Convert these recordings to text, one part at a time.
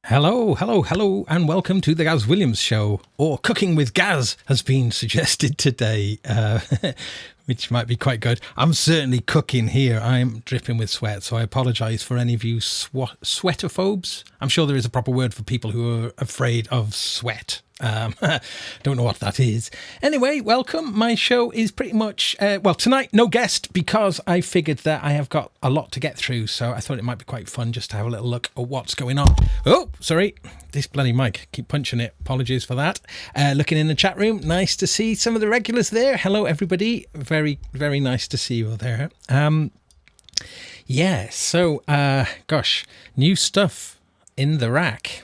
Hello, hello, hello, and welcome to the Gaz Williams Show, or Cooking with Gaz has been suggested today, which might be quite good. I'm certainly cooking here. I'm dripping with sweat, so I apologise for any of you sweatophobes. I'm sure there is a proper word for people who are afraid of sweat. Don't know what that is. Anyway, welcome. My show is pretty much, tonight, no guest, because I figured that I have got a lot to get through, so I thought it might be quite fun just to have a little look at what's going on. Oh, sorry, this bloody mic, keep punching it. Apologies for that. Looking in the chat room, nice to see some of the regulars there. Hello, everybody. Very, very nice to see you there. New stuff in the rack.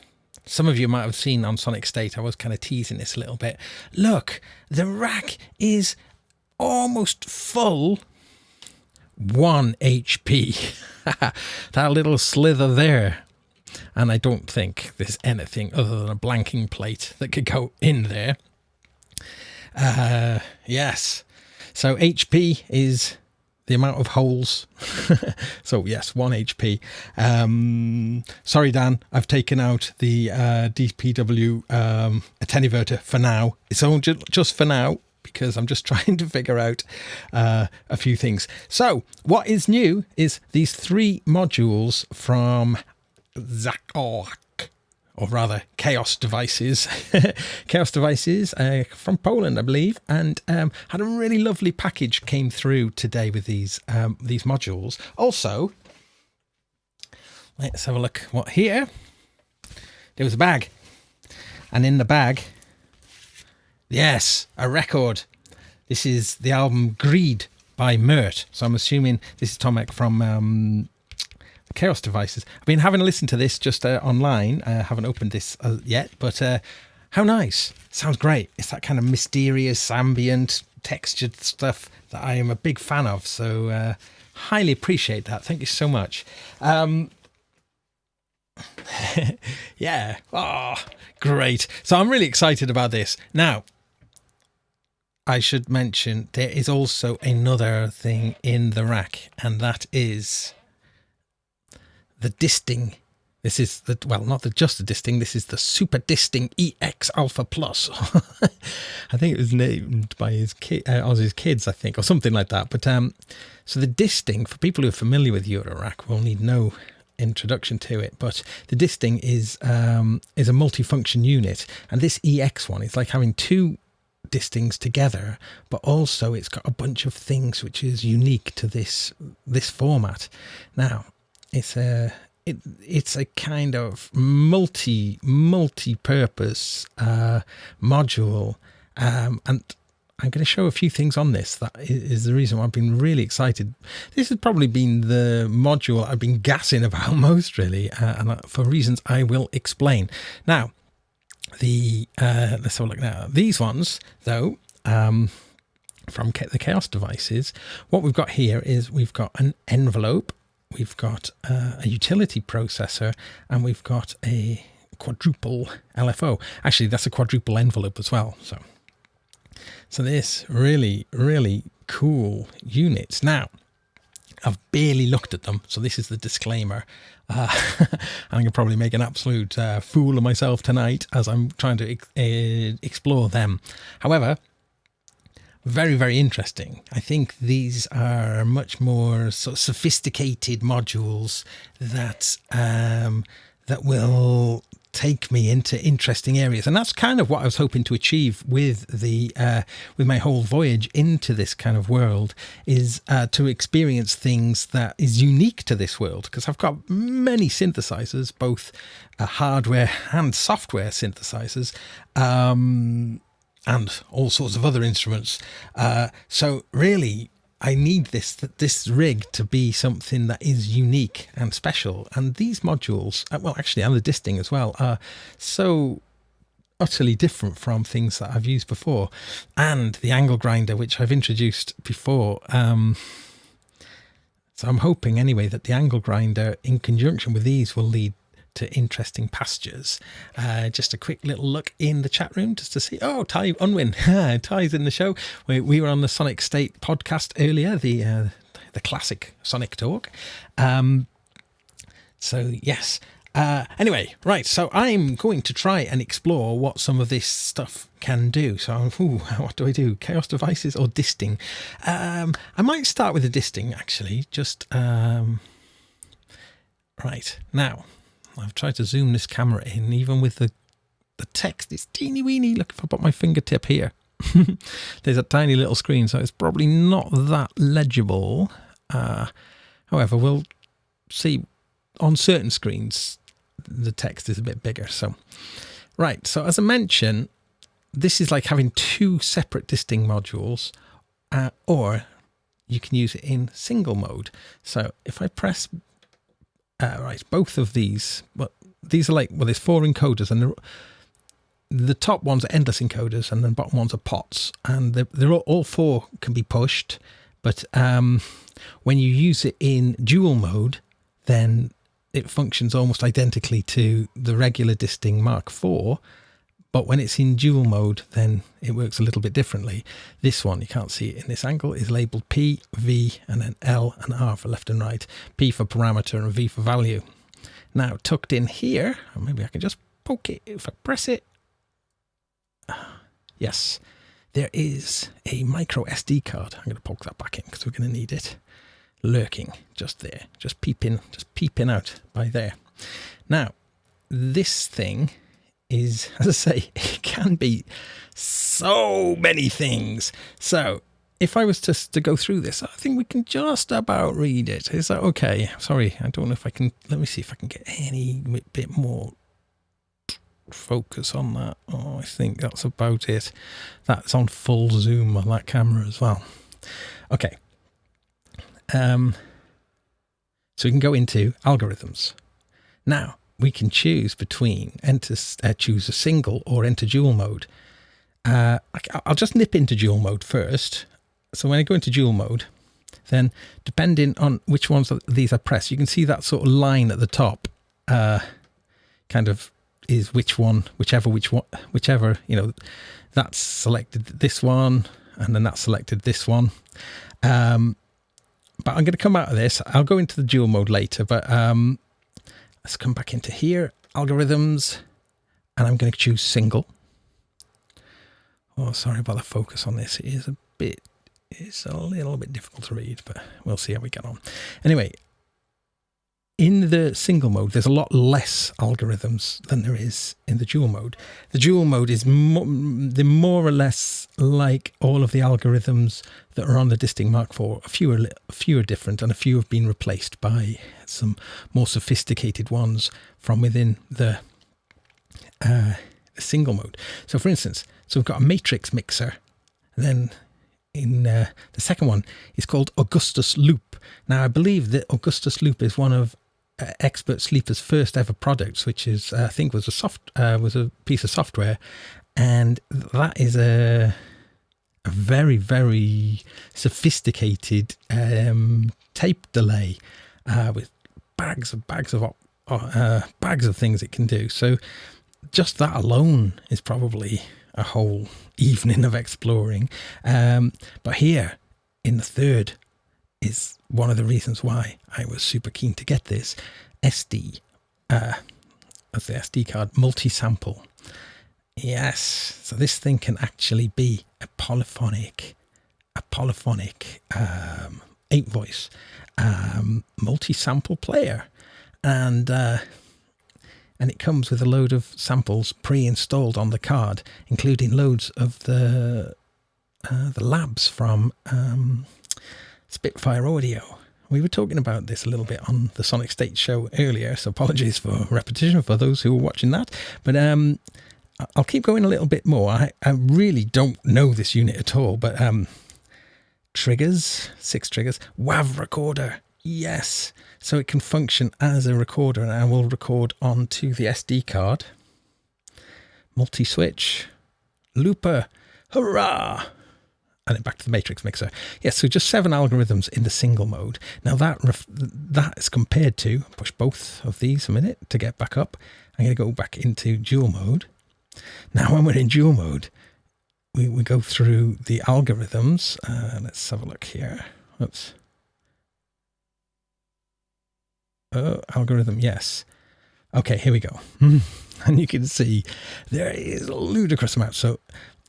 Some of you might have seen on Sonic State, I was kind of teasing this a little bit. Look, the rack is almost full. 1 HP. That little slither there. And I don't think there's anything other than a blanking plate that could go in there. Yes. So HP is the amount of holes. So yes, 1 HP. Sorry, Dan, I've taken out the DPW attenuator for now. It's only just for now, because I'm just trying to figure out a few things. So what is new is these 3 modules from Xaoc, or rather Chaos Devices. Chaos Devices from Poland, I believe, and had a really lovely package came through today with these modules. Also, let's have a look what here. There was a bag, and in the bag, yes, a record. This is the album Greed by Mert. So I'm assuming this is Tomek from Chaos Devices. I've been having a listen to this just online. I haven't opened this yet, but how nice. Sounds great. It's that kind of mysterious, ambient, textured stuff that I am a big fan of. So highly appreciate that. Thank you so much. Yeah. Oh, great. So I'm really excited about this. Now, I should mention there is also another thing in the rack, and that is the Disting. This is just the Disting. This is the Super Disting EX Alpha Plus. I think it was named by his kids, I think, or something like that. But so the Disting, for people who are familiar with Eurorack, will need no introduction to it. But the Disting is a multifunction unit, and this EX one is like having 2 Distings together, but also it's got a bunch of things which is unique to this format. Now, it's a kind of multi-purpose module, and I'm going to show a few things on this. That is the reason why I've been really excited. This has probably been the module I've been gassing about most, really, and for reasons I will explain. Now, let's have a look now. These ones, though, from the Chaos Devices, what we've got here is we've got an envelope. We've got a utility processor, and we've got a quadruple LFO. Actually, that's a quadruple envelope as well. So this really, really cool units. Now, I've barely looked at them, so this is the disclaimer. I'm going to probably make an absolute fool of myself tonight as I'm trying to explore them. However, very, very interesting. I think these are much more sort of sophisticated modules that will take me into interesting areas, and that's kind of what I was hoping to achieve with with my whole voyage into this kind of world, is to experience things that is unique to this world, because I've got many synthesizers, both hardware and software synthesizers, and all sorts of other instruments. So really, I need this rig to be something that is unique and special. And these modules, and the Disting as well, are so utterly different from things that I've used before. And the angle grinder, which I've introduced before. So I'm hoping anyway that the angle grinder in conjunction with these will lead to interesting pastures. Just a quick little look in the chat room just to see. Oh, Ty Unwin. Ty's in the show. We were on the Sonic State podcast earlier, the classic Sonic Talk. So yes, Anyway, right, so I'm going to try and explore what some of this stuff can do. So, what do I do? Chaos devices or disting? I might start with the disting, actually. Just, right, now, I've tried to zoom this camera in, even with the text. It's teeny weeny. Look, if I put my fingertip here, there's a tiny little screen, so it's probably not that legible. However, we'll see on certain screens the text is a bit bigger. So right, so as I mentioned, this is like having two separate disting modules, or you can use it in single mode. So if I press right, both of these, well, these are like, well, there's 4 encoders, and the top ones are endless encoders, and the bottom ones are pots, and they're all 4 can be pushed. But when you use it in dual mode, then it functions almost identically to the regular Disting Mark IV. But when it's in dual mode, then it works a little bit differently. This one, you can't see it in this angle, is labeled P, V, and then L and R for left and right. P for parameter and V for value. Now, tucked in here, or maybe I can just poke it if I press it. Yes, there is a micro SD card. I'm going to poke that back in because we're going to need it. Lurking just there, just peeping out by there. Now, this thing is, as I say, it can be so many things. So if I was to go through this, I think we can just about read it. Is that okay? Sorry, I don't know if I can. Let me see if I can get any bit more focus on that. Oh, I think that's about it. That's on full zoom on that camera as well. Okay. So we can go into algorithms. Now we can choose between choose a single or enter dual mode. I'll just nip into dual mode first. So when I go into dual mode, then depending on which ones of these I press, you can see that sort of line at the top, kind of is whichever, you know, that's selected this one, and then that's selected this one. But I'm going to come out of this. I'll go into the dual mode later, but let's come back into here, algorithms, and I'm going to choose single. Oh, sorry about the focus on this. It's a little bit difficult to read, but we'll see how we get on. Anyway, in the single mode, there's a lot less algorithms than there is in the dual mode. The dual mode is they're more or less like all of the algorithms that are on the Disting Mark IV. A few are different, and a few have been replaced by some more sophisticated ones from within the single mode. So, for instance, we've got a matrix mixer, and then in the second one is called Augustus Loop. Now, I believe that Augustus Loop is one of Expert Sleeper's first ever products, which is I think was a piece of software, and that is a very, very sophisticated tape delay with bags of things it can do. So just that alone is probably a whole evening of exploring. But here in the third is one of the reasons why I was super keen to get this SD, as the SD card, multi-sample. Yes, so this thing can actually be a polyphonic 8-voice multi-sample player, and it comes with a load of samples pre-installed on the card, including loads of the labs from Spitfire Audio. We were talking about this a little bit on the Sonic State show earlier, so apologies for repetition for those who were watching that. But I'll keep going a little bit more. I really don't know this unit at all, but triggers, 6 triggers, WAV recorder, yes. So it can function as a recorder, and I will record onto the SD card. Multi-switch, looper, hurrah! And then back to the matrix mixer. Yes, so just 7 algorithms in the single mode. Now that is compared to, push both of these a minute to get back up. I'm going to go back into dual mode. Now when we're in dual mode, we go through the algorithms. Let's have a look here. Oops. Oh, algorithm, yes. Okay, here we go. And you can see there is a ludicrous amount. So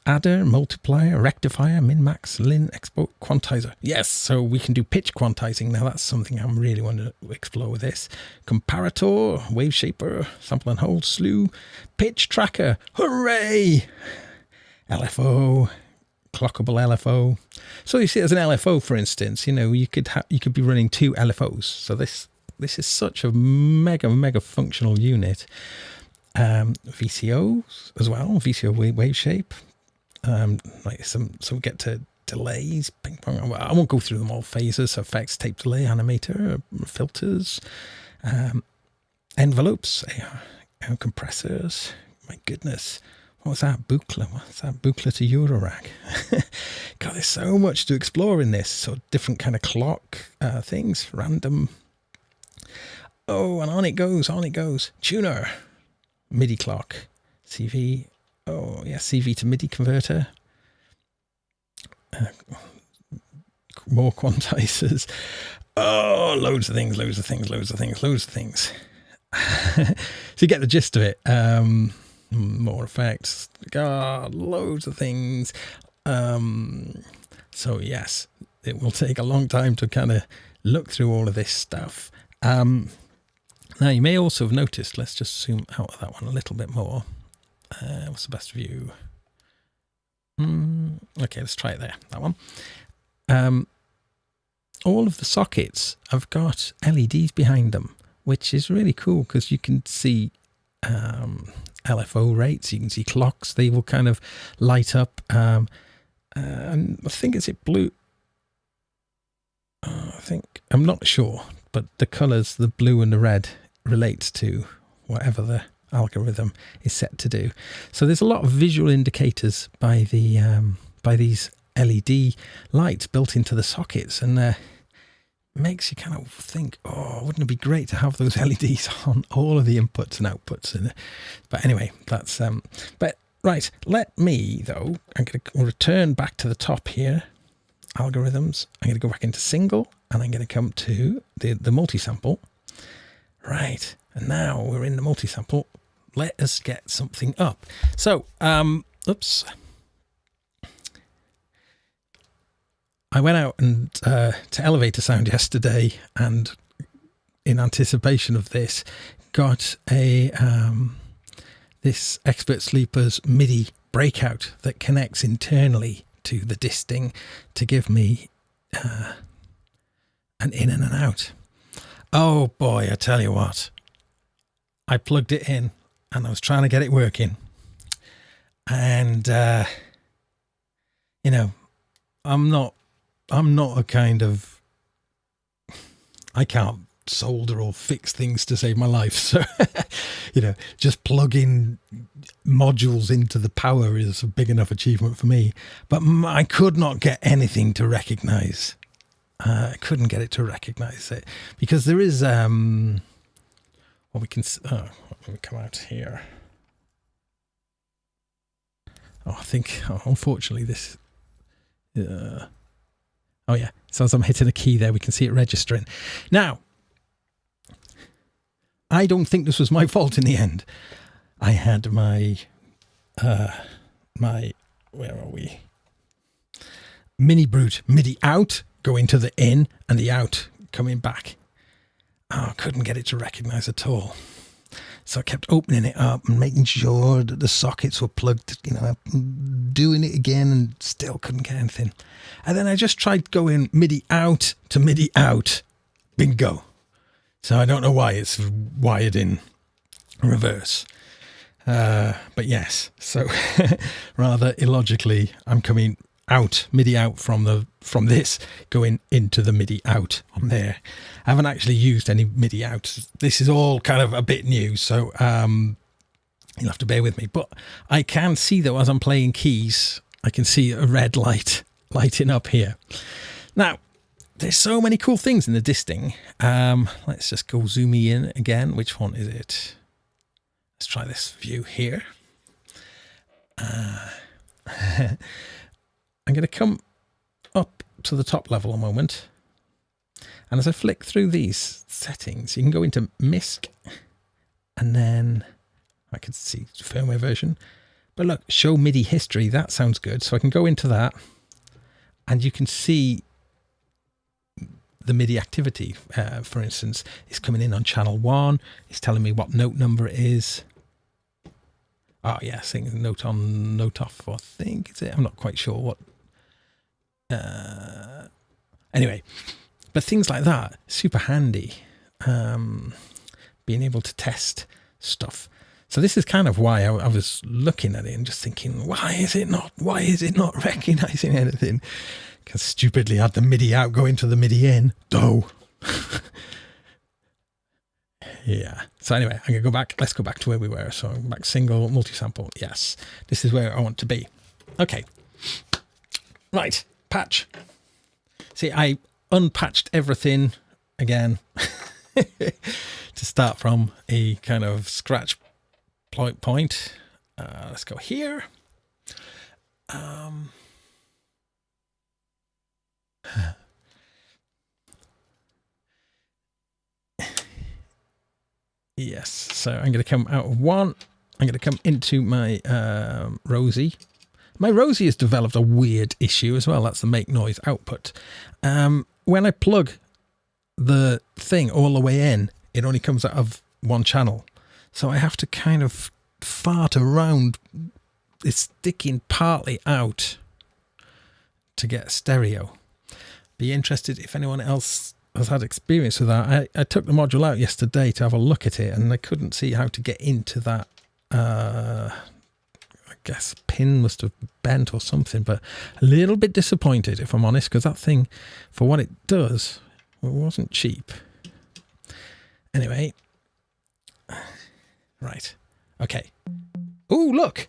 adder, multiplier, rectifier, min-max, lin, expo, quantizer. Yes, so we can do pitch quantizing. Now that's something I'm really wanting to explore with this. Comparator, wave shaper, sample and hold, slew, pitch tracker. Hooray! LFO, clockable LFO. So you see, as an LFO, for instance, you know, you could be running 2 LFOs. So this is such a mega functional unit. VCOs as well, VCO wave shape. Like so we get to delays, ping pong. I won't go through them all. Phasers, effects, tape delay, animator, filters, envelopes, compressors. My goodness, what was that? Boucle. What's that? Boucle to Eurorack. God, there's so much to explore in this. So different kind of clock things, random. Oh, and on it goes. Tuner, MIDI clock, CV. Oh, yeah, CV to MIDI converter. More quantizers. Oh, loads of things. So you get the gist of it. More effects. God, loads of things. So, yes, it will take a long time to kind of look through all of this stuff. Now, you may also have noticed, let's just zoom out of that one a little bit more. What's the best view? Okay, let's try it there, that one. All of the sockets have got LEDs behind them, which is really cool because you can see LFO rates, you can see clocks, they will kind of light up. And I think it's blue. I'm not sure, but the colours, the blue and the red, relates to whatever the algorithm is set to do. So there's a lot of visual indicators by these LED lights built into the sockets, and makes you kind of think, oh, wouldn't it be great to have those LEDs on all of the inputs and outputs? But anyway, that's but right, let me though, I'm going to return back to the top here, algorithms. I'm going to go back into single, and I'm going to come to the multi-sample. Right, and now we're in the multi-sample. Let us get something up. So, oops. I went out and to Elevator Sound yesterday, and in anticipation of this, got a this Expert Sleeper's MIDI breakout that connects internally to the Disting to give me an in and an out. Oh boy, I tell you what. I plugged it in and I was trying to get it working. And, you know, I'm not a kind of, I can't solder or fix things to save my life. So, you know, just plugging modules into the power is a big enough achievement for me. But I could not get anything to recognize. I couldn't get it to recognize it because there is, well, we can, let me come out here. Oh, I think, unfortunately this, oh yeah, so as I'm hitting a key there, we can see it registering. Now, I don't think this was my fault in the end. I had my, where are we? Mini Brute MIDI out, going to the in, and the out coming back. Oh, I couldn't get it to recognize at all. So I kept opening it up and making sure that the sockets were plugged, you know, doing it again, and still couldn't get anything. And then I just tried going MIDI out to MIDI out. Bingo. So I don't know why it's wired in reverse. But yes, so rather illogically, I'm coming out, MIDI out from this, going into the MIDI out on there. I haven't actually used any MIDI out. This is all kind of a bit new, so you'll have to bear with me. But I can see, though, as I'm playing keys, I can see a red light lighting up here. Now, there's so many cool things in the Disting. Let's just go zoomy in again. Which one is it? Let's try this view here. I'm going to come up to the top level a moment. And as I flick through these settings, you can go into MISC And then I can see firmware version. But look, show MIDI history. That sounds good. So I can go into that and you can see the MIDI activity. For instance, it's coming in on channel 1. It's telling me what note number it is. Oh, yeah, saying note on, note off, I think. Is it? I'm not quite sure what. Anyway, but things like that, super handy. Being able to test stuff. So this is kind of why I was looking at it and just thinking, why is it not recognizing anything? Because stupidly I had the MIDI out going to the MIDI in. Doh. Yeah. So anyway, I'm going to go back. Let's go back to where we were. So back single, multi-sample. Yes. This is where I want to be. Okay. Right. Patch. See, I unpatched everything again to start from a kind of scratch point. Let's go here. Yes, so I'm going to come out of 1. I'm going to come into my Rosie. My Rosie has developed a weird issue as well. That's the make noise output. When I plug the thing all the way in, it only comes out of 1 channel. So I have to kind of fart around. It's sticking partly out to get stereo. Be interested if anyone else has had experience with that. I took the module out yesterday to have a look at it and I couldn't see how to get into that. I guess pin must have bent or something, but a little bit disappointed if I'm honest, because that thing, for what it does, it wasn't cheap. Anyway, right, okay. Oh, look,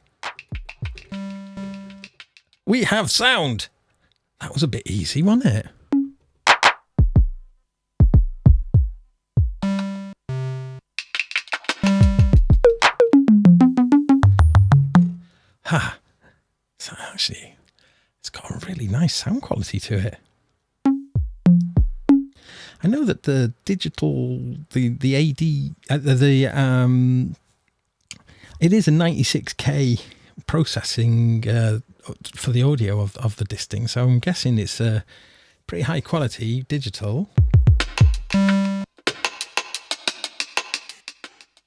we have sound. That was a bit easy, wasn't it? Ha! So actually, it's got a really nice sound quality to it. I know that the digital, the AD, it is a 96K processing for the audio of the Disting, so I'm guessing it's a pretty high quality digital.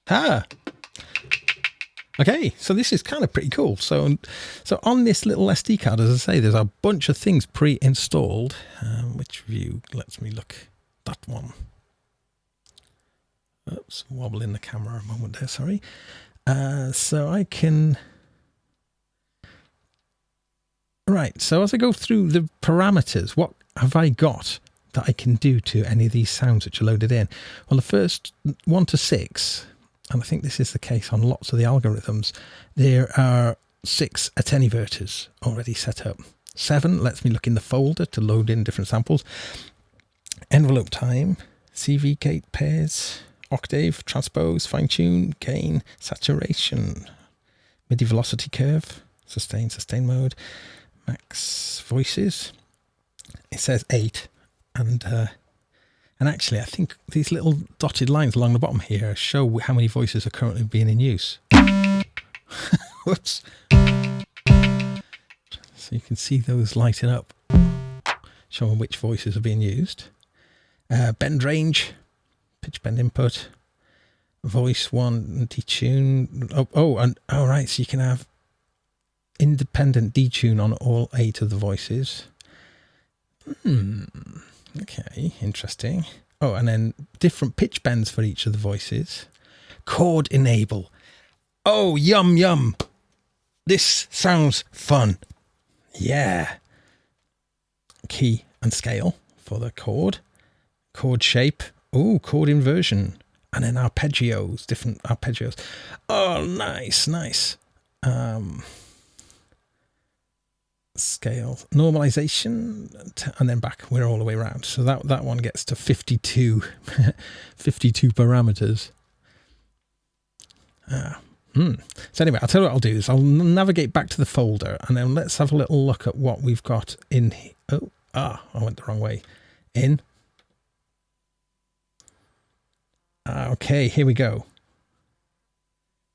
Ah! Okay, so this is kind of pretty cool. So on this little SD card, as I say, there's a bunch of things pre-installed. Which view lets me look? That one. Oops, wobbling the camera a moment there, sorry. So I can... Right, so as I go through the parameters, what have I got that I can do to any of these sounds which are loaded in? Well, the first 1 to 6... and I think this is the case on lots of the algorithms, there are 6 attenuators already set up. 7 lets me look in the folder to load in different samples. Envelope time, CV gate pairs, octave, transpose, fine tune, gain, saturation, MIDI velocity curve, sustain mode, max voices. It says 8, and actually, I think these little dotted lines along the bottom here show how many voices are currently being in use. Whoops. So you can see those lighting up, showing which voices are being used. Bend range, pitch bend input, voice 1, detune. All right, so you can have independent detune on all 8 of the voices. Okay, interesting. Oh, and then different pitch bends for each of the voices. Chord enable. Oh, yum, yum. This sounds fun. Yeah. Key and scale for the chord. Chord shape. Oh, chord inversion. And then arpeggios, different arpeggios. Oh, nice, nice. Scale, normalization, and then back, we're all the way around. So that one gets to 52 parameters. So anyway, I'll tell you what I'll do is I'll navigate back to the folder and then let's have a little look at what we've got in here. I went the wrong way. Okay, here we go.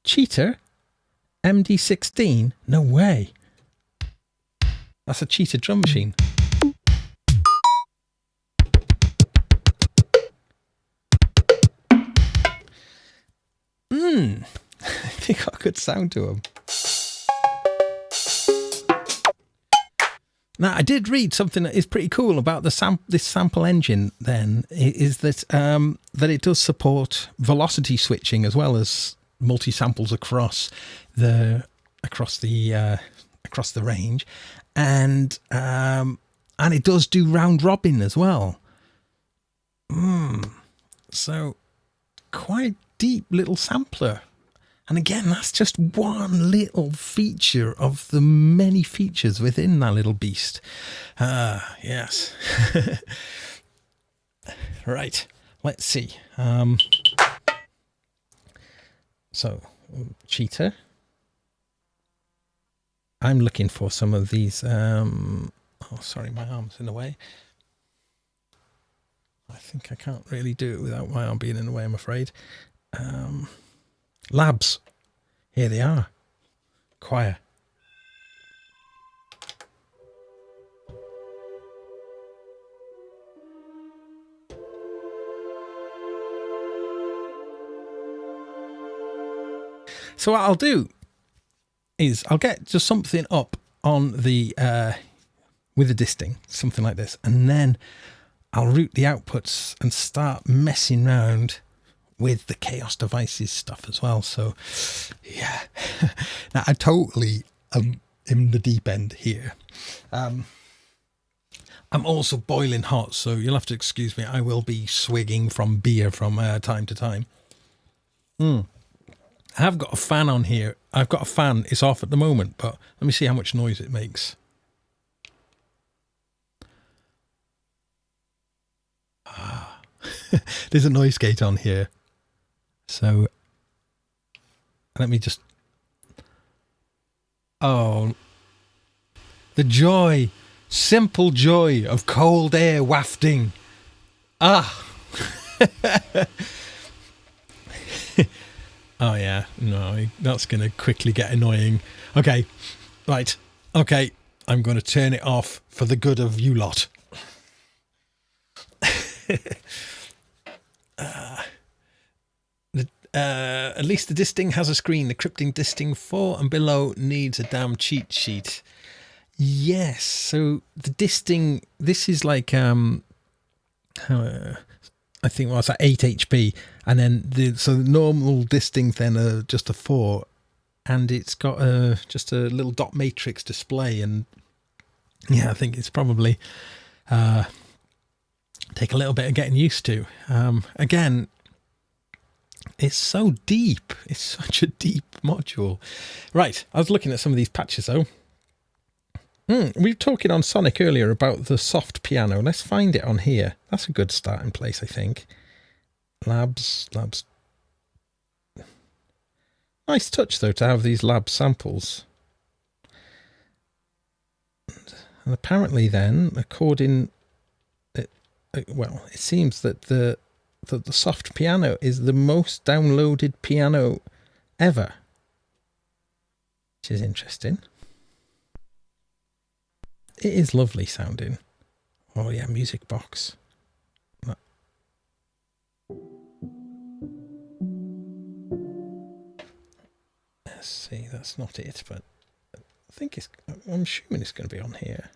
Cheater? MD16? No way. That's a cheater drum machine. They got a good sound to them. Now, I did read something that is pretty cool about the this sample engine. Then is that that it does support velocity switching as well as multi samples across the range, and it does do round robin as well. So quite deep little sampler. And again, that's just one little feature of the many features within that little beast. Yes. Right. Let's see. So, cheater. I'm looking for some of these. Oh, sorry, my arm's in the way. I think I can't really do it without my arm being in the way, I'm afraid. Labs. Here they are. Choir. So what I'll do is I'll get just something up on the with the disting, something like this, and then I'll route the outputs and start messing around with the Chaos Devices stuff as well. So yeah, now I totally am in the deep end here. I'm also boiling hot, so you'll have to excuse me. I will be swigging from beer from time to time. I have got a fan on here. I've got a fan. It's off at the moment, but let me see how much noise it makes. There's a noise gate on here. So let me just... Oh, the joy, simple joy of cold air wafting. Ah. Oh yeah, no, that's going to quickly get annoying. Okay, right. Okay, I'm going to turn it off for the good of you lot. At least the Disting has a screen. The Crypting Disting 4 and below needs a damn cheat sheet. Yes, so the Disting, this is like I think what's that, 8 HP, and then the normal Disting then just a 4, and it's got just a little dot matrix display, and yeah, I think it's probably take a little bit of getting used to. Again, it's so deep. It's such a deep module. Right, I was looking at some of these patches though. We were talking on Sonic earlier about the soft piano. Let's find it on here. That's a good starting place, I think. Labs. Nice touch though to have these lab samples. And apparently then, according... well, it seems that the soft piano is the most downloaded piano ever, which is interesting. It is lovely sounding. Oh yeah, music box. Let's see, that's not it, but I think I'm assuming it's going to be on here.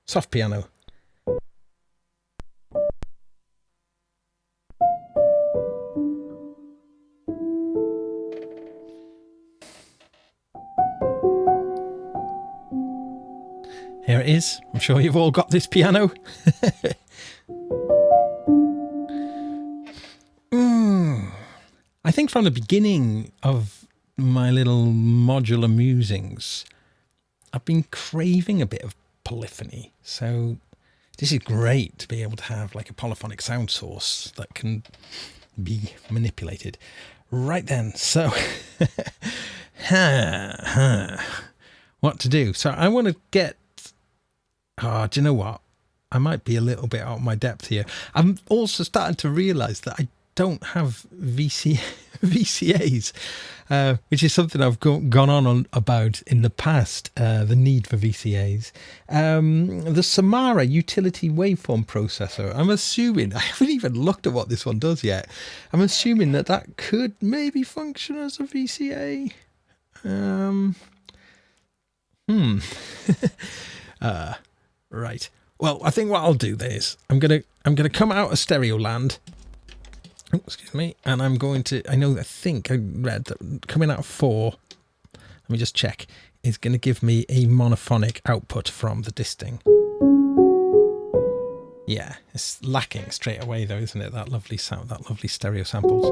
Soft piano. Here it is. I'm sure you've all got this piano. I think from the beginning of my little modular musings, I've been craving a bit of polyphony. So this is great to be able to have like a polyphonic sound source that can be manipulated. Right then, so what to do? So I want to get... Oh, do you know what? I might be a little bit out of my depth here. I'm also starting to realise that I don't have VCAs, which is something I've gone on about in the past, the need for VCAs. The Samara utility waveform processor. I'm assuming, I haven't even looked at what this one does yet. I'm assuming that could maybe function as a VCA. Right. Well, I think what I'll do is I'm gonna come out of stereo land. Oh, excuse me, and I'm going to. I think I read that coming out of 4. Let me just check. Is going to give me a monophonic output from the Disting. Yeah, it's lacking straight away though, isn't it? That lovely sound, that lovely stereo samples.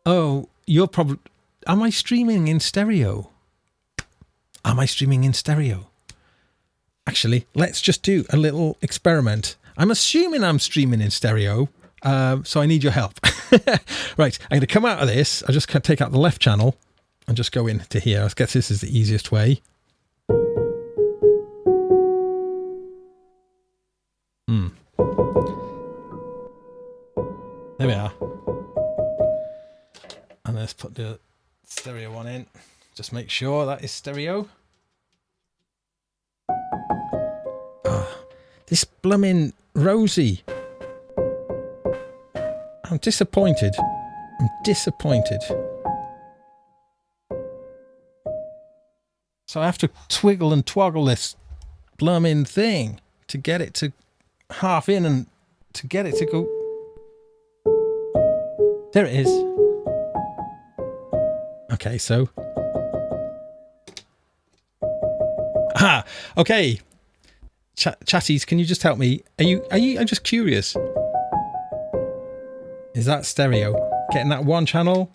Oh, you're probably. Am I streaming in stereo? Am I streaming in stereo? Actually, let's just do a little experiment. I'm assuming I'm streaming in stereo, so I need your help. Right, I'm going to come out of this. I just can take out the left channel and just go into here. I guess this is the easiest way. There we are. And let's put the stereo one in. Just make sure that is stereo. This blooming Rosie. I'm disappointed. I'm disappointed. So I have to twiggle and twoggle this blooming thing to get it to half in and to get it to go. There it is. Okay, so. Ah, okay. Chatties, can you just help me? Are you? I'm just curious. Is that stereo? Getting that one channel?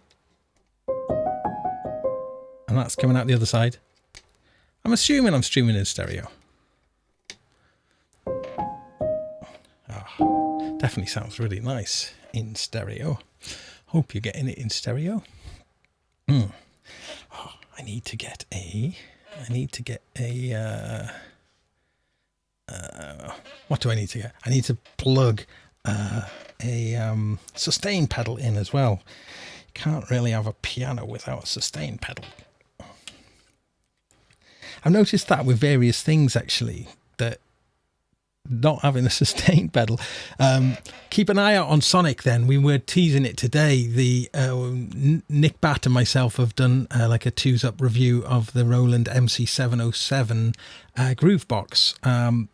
And that's coming out the other side. I'm assuming I'm streaming in stereo. Oh, definitely sounds really nice in stereo. Hope you're getting it in stereo. Oh, I need to get a. What do I need to get? I need to plug a sustain pedal in as well. Can't really have a piano without a sustain pedal. I've noticed that with various things actually, that not having a sustain pedal. Keep an eye out on Sonic then. We were teasing it today. The Nick Batt and myself have done like a twos-up review of the Roland MC707 Groovebox,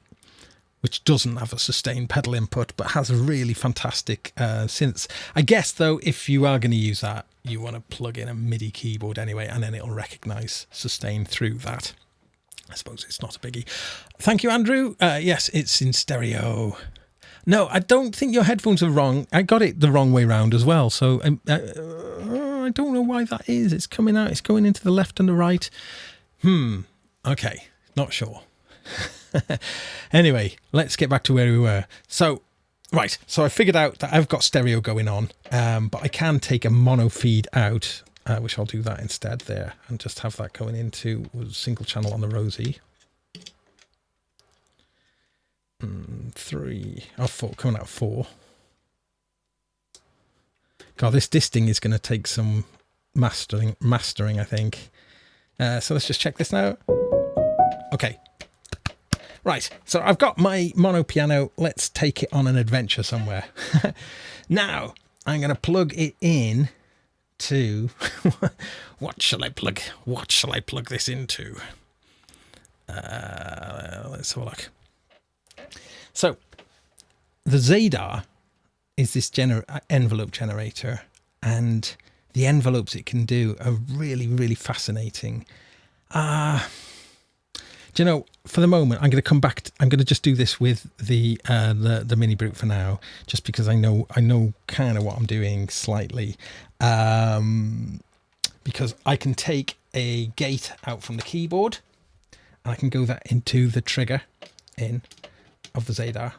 which doesn't have a sustain pedal input, but has a really fantastic synth. I guess, though, if you are going to use that, you want to plug in a MIDI keyboard anyway, and then it'll recognise sustain through that. I suppose it's not a biggie. Thank you, Andrew. Yes, it's in stereo. No, I don't think your headphones are wrong. I got it the wrong way round as well. So I don't know why that is. It's coming out. It's going into the left and the right. Okay, not sure. Anyway, let's get back to where we were. So, right. So I figured out that I've got stereo going on, but I can take a mono feed out. Which I'll do that instead there and just have that going into a single channel on the Rosie. 3 or 4, coming out 4. God, this disting is going to take some mastering, I think. So let's just check this now. Okay. Right, so I've got my mono piano. Let's take it on an adventure somewhere. Now, I'm going to plug it in to what shall I plug this into? Let's have a look. So the Zadar is this envelope generator, and the envelopes it can do are really, really fascinating. Do you know, for the moment, I'm going to come back. I'm going to just do this with the Mini Brute for now, just because I know kind of what I'm doing slightly. Because I can take a gate out from the keyboard, and I can go that into the trigger in of the Zadar.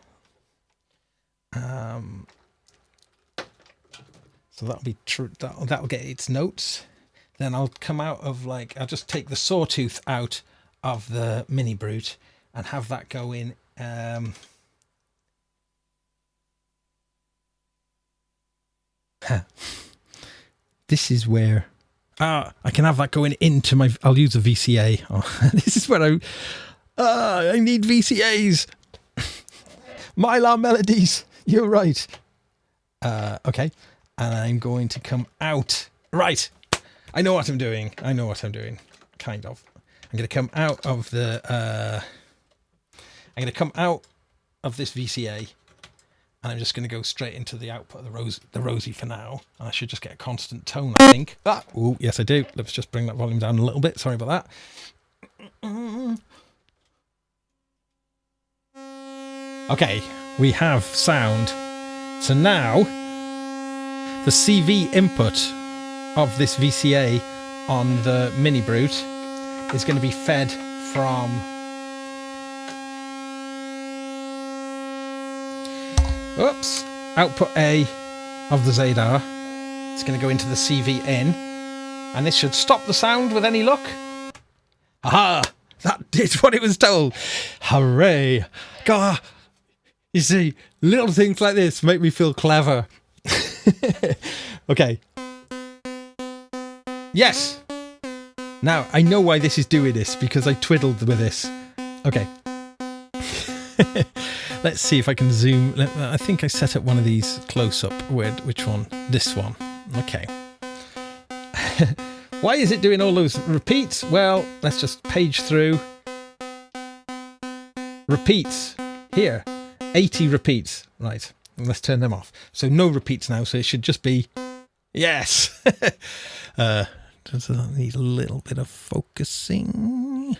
So that'll be true. That'll get its notes. Then I'll come out of I'll just take the sawtooth out of the Mini Brute and have that go in. This is where I can have that going into my. I'll use a VCA. Oh, this is where I need VCAs. Mylar melodies. You're right. Okay, and I'm going to come out. Right, I know what I'm doing. Kind of. I'm going to come out of the. I'm going to come out of this VCA. And I'm just going to go straight into the output of the Rosie for now. And I should just get a constant tone, I think. Oh, yes, I do. Let's just bring that volume down a little bit. Sorry about that. Okay, we have sound. So now, the CV input of this VCA on the Mini Brute is going to be fed from... Oops, output A of the Zadar. It's going to go into the CV in, and this should stop the sound with any luck. Aha! That did what it was told. Hooray! God, you see, little things like this make me feel clever. Okay. Yes! Now, I know why this is doing this, because I twiddled with this. Okay. Let's see if I can zoom. I think I set up one of these close up. Which one? This one. Okay. Why is it doing all those repeats? Well, let's just page through. Repeats. Here. 80 repeats. Right. Let's turn them off. So no repeats now. So it should just be... Yes. Does that need a little bit of focusing?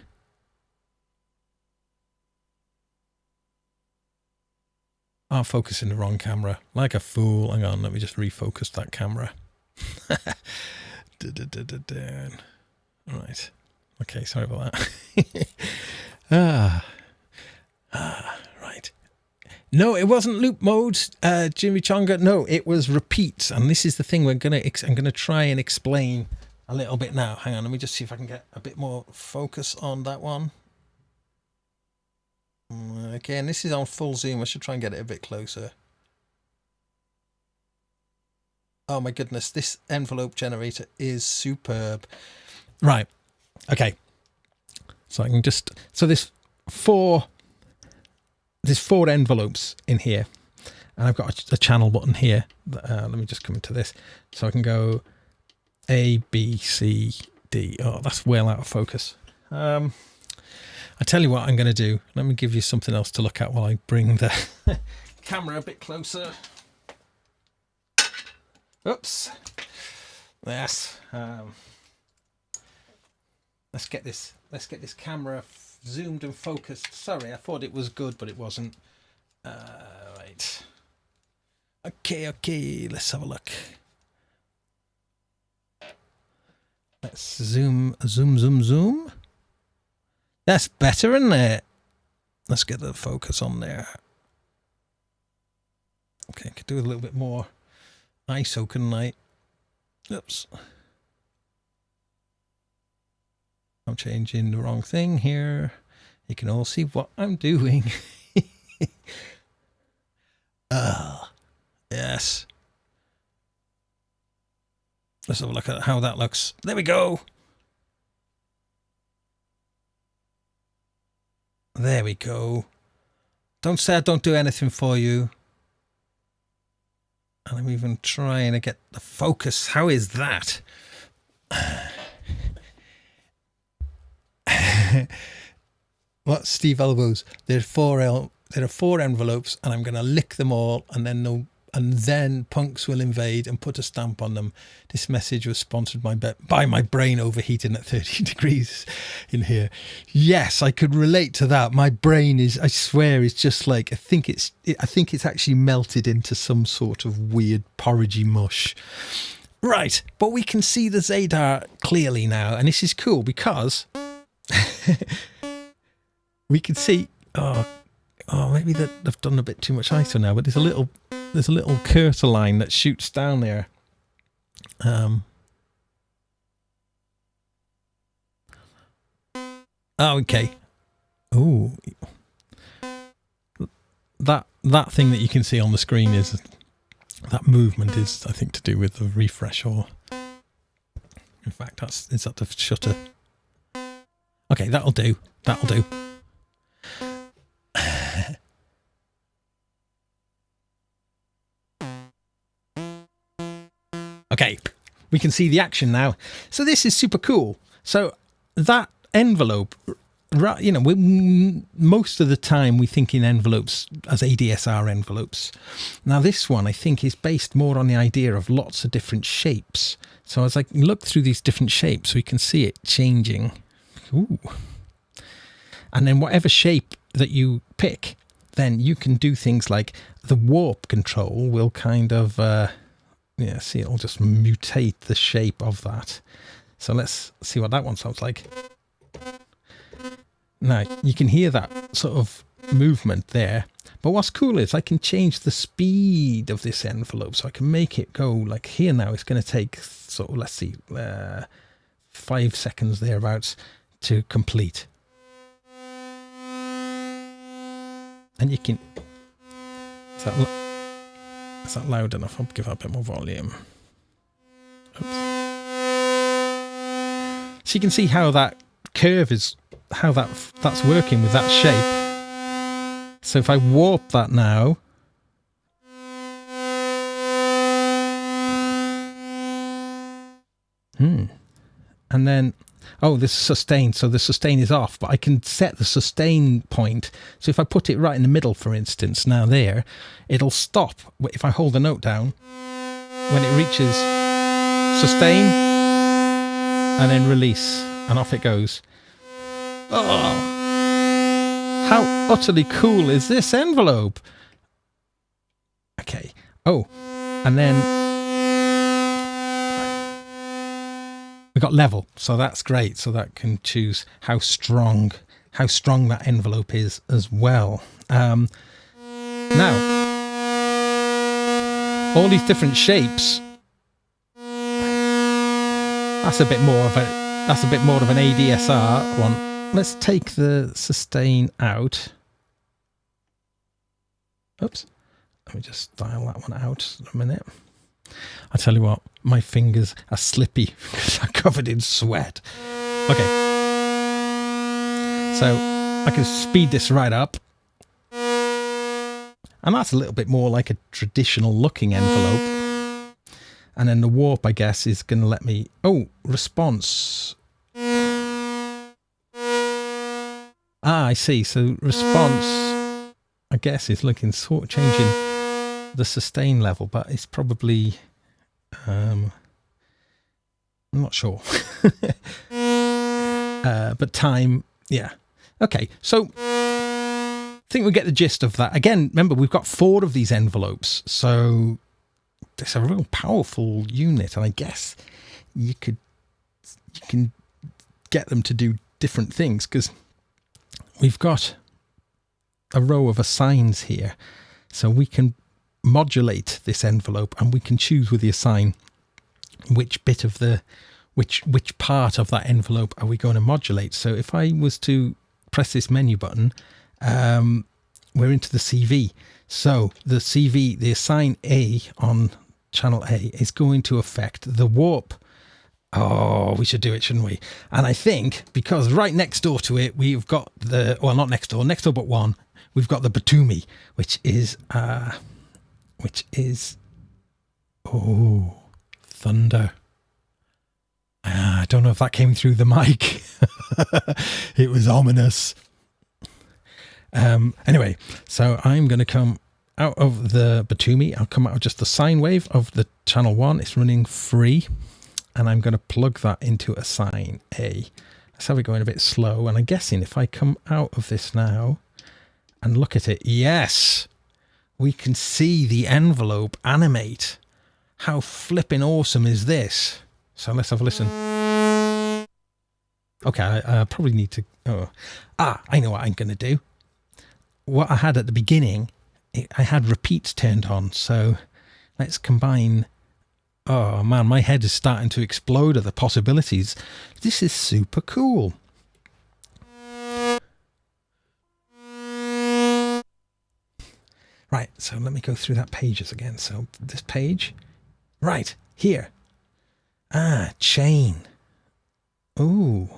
I'm focusing the wrong camera. Like a fool. Hang on, let me just refocus that camera. Right. Okay, sorry about that. Right. No, it wasn't loop mode, Jimmy Chonga. No, it was repeats. And this is the thing I'm gonna try and explain a little bit now. Hang on, let me just see if I can get a bit more focus on that one. Okay, and this is on full zoom. I should try and get it a bit closer. Oh my goodness, this envelope generator is superb. Right, okay. So I can just... So there's four envelopes in here. And I've got a channel button here. Let me just come into this. So I can go A, B, C, D. Oh, that's well out of focus. I tell you what I'm going to do. Let me give you something else to look at while I bring the camera a bit closer. Oops. Yes. Let's get this camera zoomed and focused. Sorry, I thought it was good, but it wasn't. Right. Okay. Let's have a look. Let's zoom. That's better, isn't it? Let's get the focus on there. Okay, I could do a little bit more ISO, couldn't I? Oops. I'm changing the wrong thing here. You can all see what I'm doing. Yes. Let's have a look at how that looks. There we go. There we go. Don't say I don't do anything for you. And I'm even trying to get the focus. How is that? What, Steve Elbows? There are four envelopes, and I'm going to lick them all, and then punks will invade and put a stamp on them. This message was sponsored by my brain overheating at 30 degrees in here. Yes, I could relate to that. My brain is, I swear, is just like, I think it's actually melted into some sort of weird porridgey mush. Right, but we can see the Zadar clearly now, and this is cool because we can see, oh, maybe that I've done a bit too much ISO now, but there's a little cursor line that shoots down there. Okay. Oh, that thing that you can see on the screen is That movement is, I think, to do with the refresh, or in fact, is that the shutter? Okay, that'll do. That'll do. Okay, we can see the action now. So this is super cool. So that envelope, you know, most of the time we think in envelopes as ADSR envelopes. Now this one I think is based more on the idea of lots of different shapes. So as I look through these different shapes, we can see it changing. Ooh. And then whatever shape that you pick, then you can do things like the warp control will kind of, yeah, see, it'll just mutate the shape of that. So let's see what that one sounds like. Now, you can hear that sort of movement there. But what's cool is I can change the speed of this envelope. So I can make it go like here now. It's going to take sort of, let's see, 5 seconds thereabouts to complete. And you can... Is that loud enough? I'll give that a bit more volume. Oops. So you can see how that curve is, how that's working with that shape. So if I warp that now, and then, oh, this is sustain, so the sustain is off, but I can set the sustain point. So if I put it right in the middle, for instance, now there, it'll stop if I hold the note down when it reaches sustain and then release, and off it goes. Oh, how utterly cool is this envelope? Okay. Oh, and then we got level, so that's great. So that can choose how strong that envelope is as well. Now, all these different shapes. That's a bit more of an ADSR one. Let's take the sustain out. Oops. Let me just dial that one out a minute. I tell you what, my fingers are slippy because I'm covered in sweat. Okay. So I can speed this right up. And that's a little bit more like a traditional looking envelope. And then the warp, I guess, is going to let me... Oh, response. Ah, I see. So response, I guess, is looking sort of changing the sustain level, but it's probably... I'm not sure. But time, yeah. Okay, so I think we get the gist of that. Again, remember, we've got 4 of these envelopes, so it's a real powerful unit, and I guess you can get them to do different things, because we've got a row of assigns here, so we can modulate this envelope, and we can choose with the assign which bit of the which part of that envelope are we going to modulate. So if I was to press this menu button, we're into the CV. So the CV, the assign A on channel A, is going to affect the warp. Oh, we should do it, shouldn't we? And I think because right next door to it, we've got the, well, not next door but one, we've got the Batumi, which is oh, thunder. I don't know if that came through the mic. It was ominous. Anyway, so I'm going to come out of the Batumi. I'll come out of just the sine wave of the channel 1. It's running free. And I'm going to plug that into assign A. That's how we're going a bit slow. And I'm guessing if I come out of this now and look at it, yes, we can see the envelope animate. How flipping awesome is this? So let's have a listen. Okay, I probably need to... Oh. I know what I'm going to do. What I had at the beginning, I had repeats turned on. So let's combine... Oh man, my head is starting to explode at the possibilities. This is super cool. Right, So let me go through that pages again. So this page, right here. Chain. Ooh.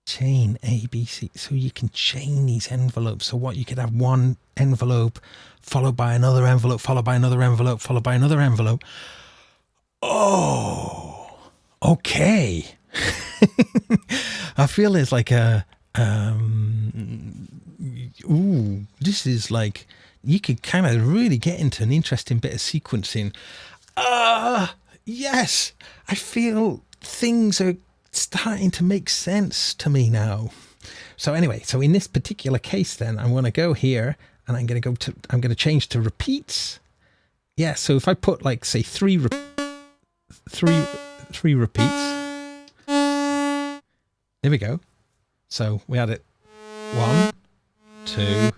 Chain ABC. So you can chain these envelopes. So what, you could have one envelope followed by another envelope, followed by another envelope, followed by another envelope. Oh, okay. I feel there's like a, this is like, you could kind of really get into an interesting bit of sequencing. Yes, I feel things are starting to make sense to me now. So anyway, so in this particular case then, I'm going to go here and I'm going to change to repeats. Yeah, so if I put like, say, three repeats. There we go. So we had it 1, 2,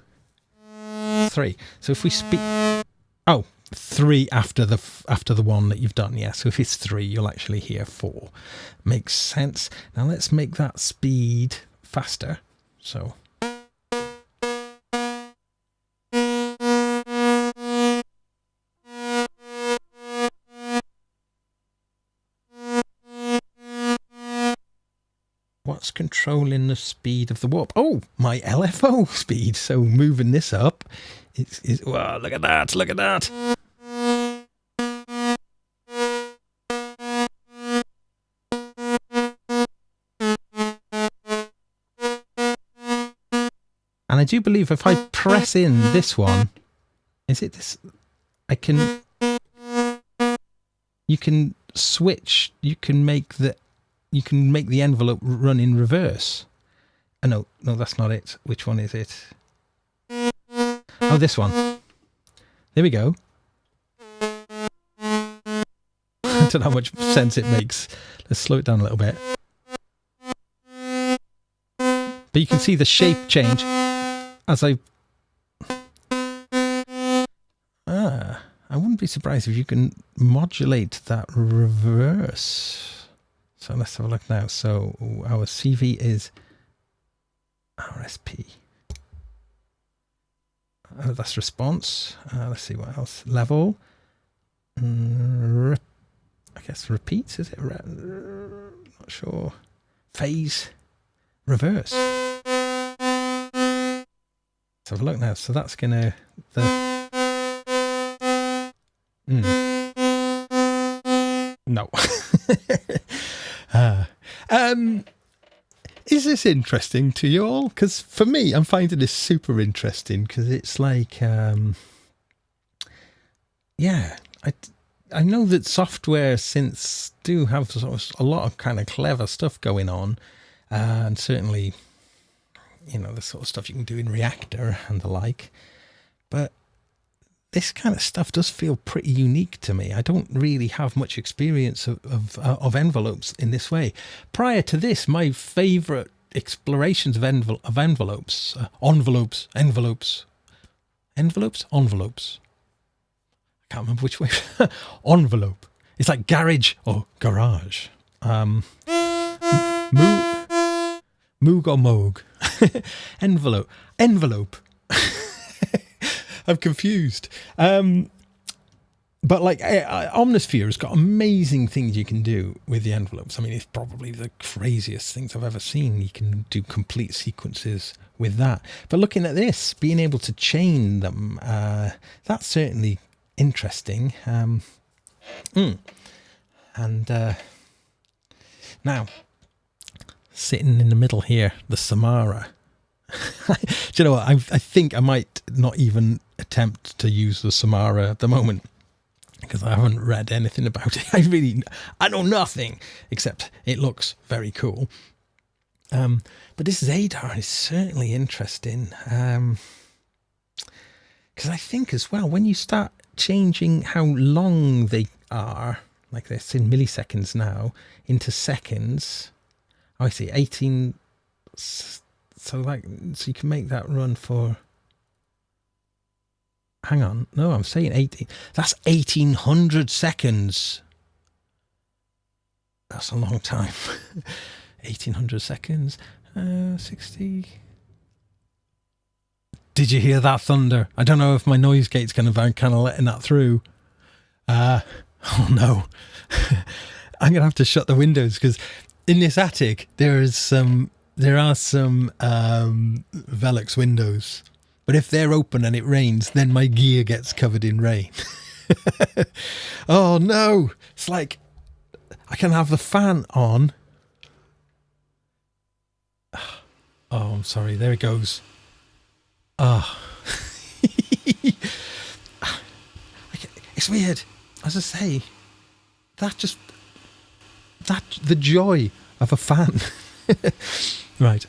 3. So if we speak, 3 after the one that you've done. Yeah. So if it's 3, you'll actually hear 4. Makes sense. Now let's make that speed faster. So. What's controlling the speed of the warp? Oh, my LFO speed. So moving this up, wow, look at that, look at that. And I do believe if I press in this one, is it this? You can switch, you can make the envelope run in reverse. Oh, no, that's not it. Which one is it? Oh, this one. There we go. I don't know how much sense it makes. Let's slow it down a little bit. But you can see the shape change as I wouldn't be surprised if you can modulate that reverse. So let's have a look now. So our CV is RSP. That's response. Let's see what else. Level. I guess repeats, is it? Not sure. Phase. Reverse. Let's have a look now. So that's going to... No. Is this interesting to you all? Because for me, I'm finding this super interesting because it's like, yeah, I know that software synths do have sort of a lot of kind of clever stuff going on, and certainly, you know, the sort of stuff you can do in Reactor and the like, but this kind of stuff does feel pretty unique to me. I don't really have much experience of envelopes in this way. Prior to this, my favourite explorations of envelopes, envelopes. I can't remember which way. Envelope. It's like garage or garage. Moog or Moog. Envelope. I'm confused. But like Omnisphere has got amazing things you can do with the envelopes. I mean, it's probably the craziest things I've ever seen. You can do complete sequences with that. But looking at this, being able to chain them, that's certainly interesting. And now, sitting in the middle here, the Samara. Do you know what? I think I might not even attempt to use the Samara at the moment because I haven't read anything about it. I know nothing except it looks very cool. But this Zadar is certainly interesting because I think as well, when you start changing how long they are, like this in milliseconds now, into seconds. Oh, I see, 18... So you can make that run for, hang on, no, I'm saying 18, that's 1800 seconds. That's a long time. 1800 seconds, 60. Did you hear that thunder? I don't know if my noise gate's going to kind of letting that through. Oh no. I'm going to have to shut the windows because in this attic there are some Velux windows. But if they're open and it rains, then my gear gets covered in rain. Oh no. It's like I can have the fan on. Oh, I'm sorry. There it goes. Oh. It's weird. As I say, the joy of a fan. Right.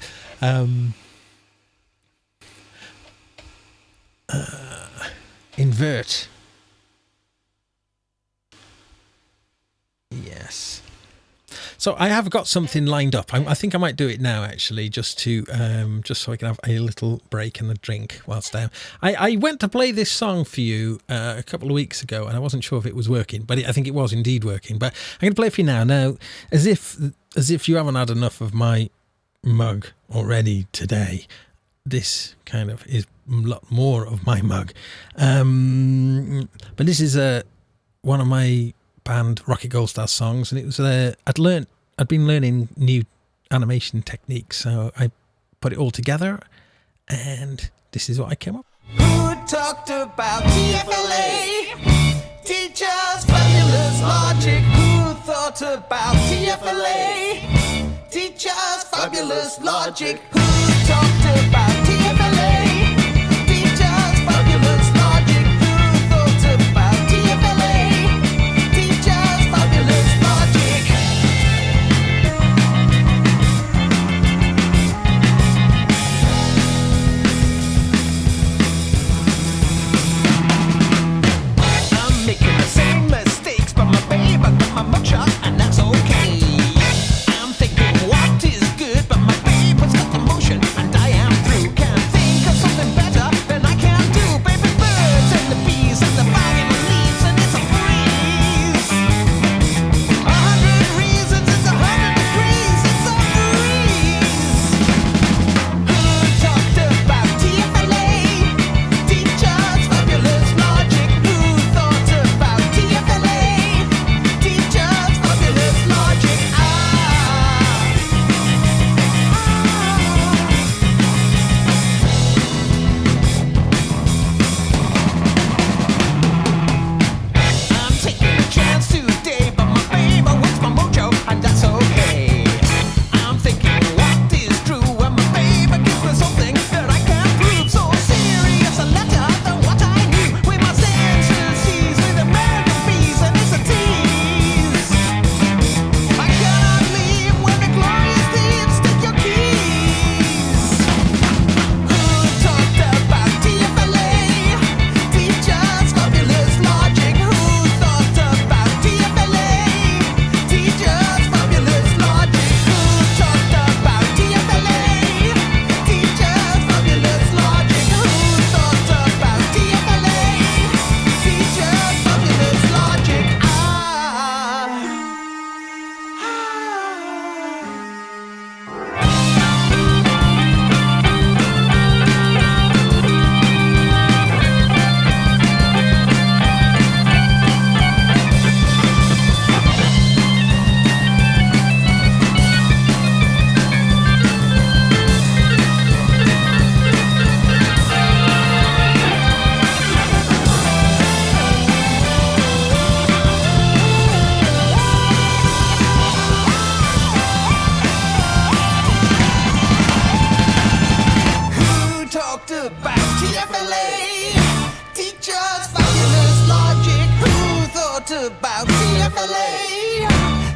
Invert. Yes. So I have got something lined up. I think I might do it now, actually, just so I can have a little break and a drink whilst I went to play this song for you a couple of weeks ago, and I wasn't sure if it was working, but I think it was indeed working. But I'm going to play it for you now. Now, as if you haven't had enough of my mug already today, this kind of is a lot more of my mug. But this is one of my band Rocket Gold Star songs, and it was I'd been learning new animation techniques, so I put it all together, and this is what I came up. Who talked about TFLA? Teachers, fabulous logic. Who thought about TFLA? Teachers, fabulous logic. Who talked about TFLA? Teachers, fabulous logic. Who thought about TFLA? Teachers, fabulous logic. I'm making the same mistakes, but my babe, I got my mugshot, and that's okay. I'm thinking what is good, but my babe has got the motion, and I am through. Can't think of something better than I can do. Baby birds and the bees and the bag and the leaves, and it's a breeze. 100 reasons, it's 100 degrees, it's a breeze. Who talked about TFLA? Teachers, fabulous logic. Who thought about TFLA? Teachers, fabulous logic. I'm taking a chance today, but my babe wants my mojo, and that's okay. I'm thinking what is true, and my babe gives me something that I can't prove. So serious a letter than what I knew. With my senses seized with American bees, and it's a tease. I cannot leave when the glorious thieves take your keys. Who talked about TFLA? Teachers, fabulous logic. Who thought about TFLA? Teachers, fabulous logic. Who talked about TFLA? Teachers, fabulous logic. Who thought about TFLA? Teachers, fabulous logic. Who talked about TFLA? Teachers, fabulous logic. Who thought about TFLA?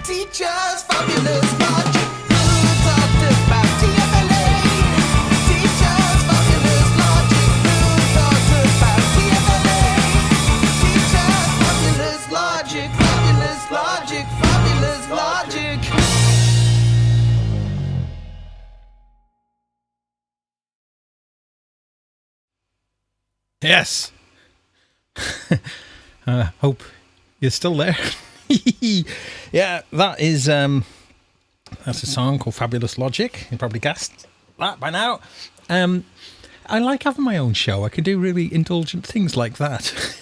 Teachers, fabulous logic. Who talked about TFLA? Teachers, fabulous logic. Who thought about TFLA? Teachers, fabulous logic. Fabulous logic. Fabulous logic. Yes. Hope you're still there. Yeah, that's a song called Fabulous Logic. You probably guessed that by now. I like having my own show. I can do really indulgent things like that.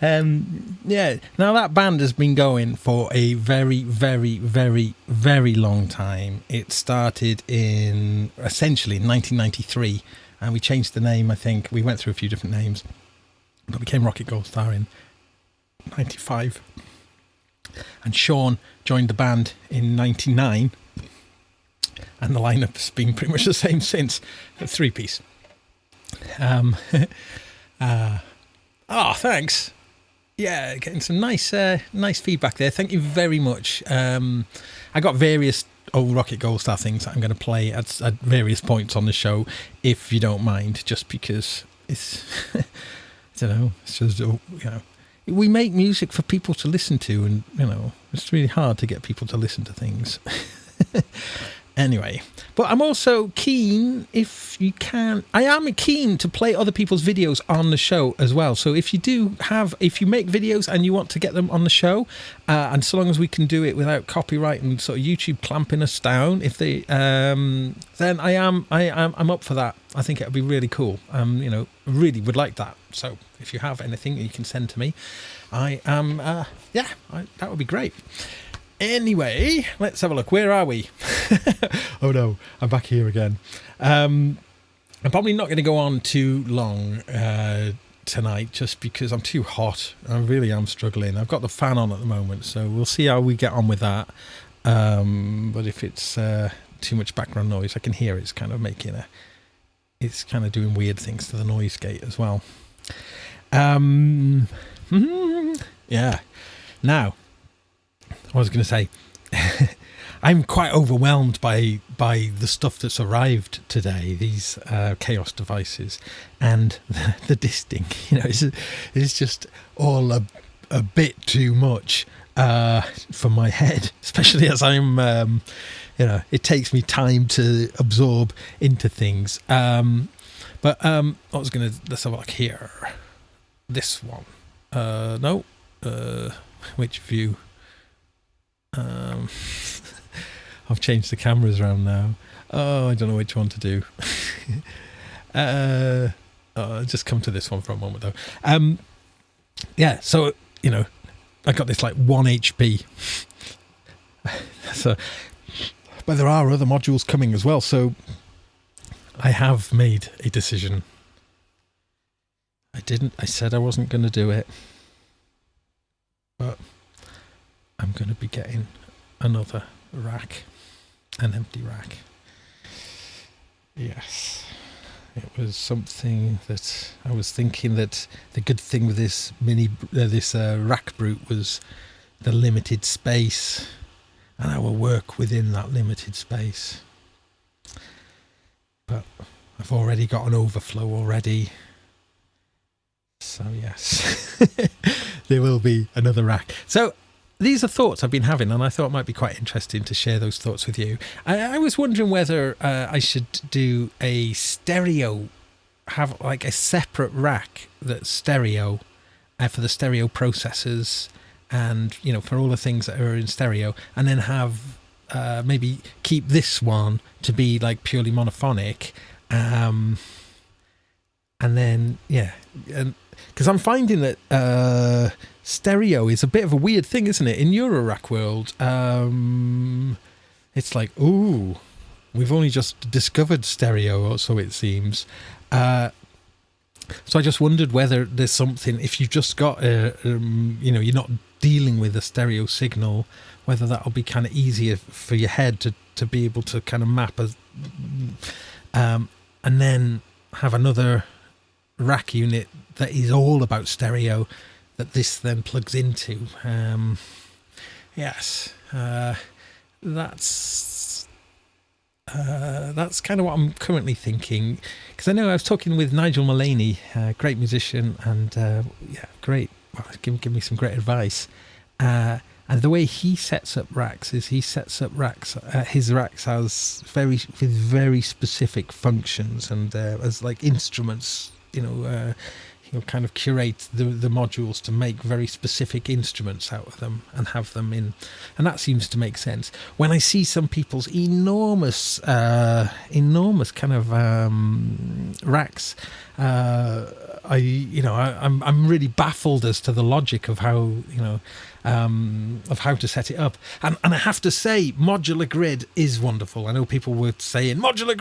Yeah. Now that band has been going for a very, very, very, very long time. It started in essentially 1993, and we changed the name. I think we went through a few different names, but became Rocket Gold Star in 95. And Sean joined the band in 99, and the lineup's been pretty much the same since. A 3-piece. Thanks. Yeah, getting some nice feedback there. Thank you very much. I got various old Rocket Gold Star things that I'm going to play at various points on the show, if you don't mind, just because it's, I don't know, it's just, we make music for people to listen to, and, it's really hard to get people to listen to things. Anyway, but I'm also keen, if you can, I am keen to play other people's videos on the show as well. So if you make videos and you want to get them on the show, and so long as we can do it without copyright and sort of YouTube clamping us down, then I'm up for that. I think it would be really cool. Really would like that. So if you have anything that you can send to me, that would be great. Anyway, let's have a look. Where are we? Oh no, I'm back here again. I'm probably not going to go on too long tonight, just because I'm too hot. I really am struggling. I've got the fan on at the moment, so we'll see how we get on with that. But if it's too much background noise, I can hear it's kind of it's kind of doing weird things to the noise gate as well. Yeah. Now, I was going to say, I'm quite overwhelmed by the stuff that's arrived today, these Chaos devices, and the Disting. It's just all a bit too much for my head, especially as I'm, it takes me time to absorb into things. Let's have a look here. This one. Which view? I've changed the cameras around now. I don't know which one to do. I'll just come to this one for a moment though. So I got this like 1 HP. But there are other modules coming as well, so I have made a decision. I said I wasn't going to do it, but I'm going to be getting another rack, an empty rack. Yes, it was something that I was thinking that the good thing with this rack brute was the limited space, and I will work within that limited space. But I've already got an overflow already. So yes, there will be another rack. So these are thoughts I've been having, and I thought it might be quite interesting to share those thoughts with you. I was wondering whether I should do a stereo, have like a separate rack that's stereo for the stereo processors, and for all the things that are in stereo, and then have maybe keep this one to be like purely monophonic, and then because I'm finding that stereo is a bit of a weird thing, isn't it? In Eurorack world, it's like, ooh, we've only just discovered stereo, or so it seems. So I just wondered whether there's something, if you've just got you're not dealing with a stereo signal, whether that'll be kind of easier for your head to be able to kind of map and then have another rack unit that is all about stereo that this then plugs into. That's kind of what I'm currently thinking, because I know I was talking with Nigel Mullaney, great musician, and great. Well, give me some great advice. And the way he sets up racks is his racks has very specific functions, and as like instruments. he'll kind of curate the modules to make very specific instruments out of them and have them in, and that seems to make sense. When I see some people's enormous kind of racks, I'm really baffled as to the logic of how of how to set it up. And I have to say, modular grid is wonderful. I know people were saying modular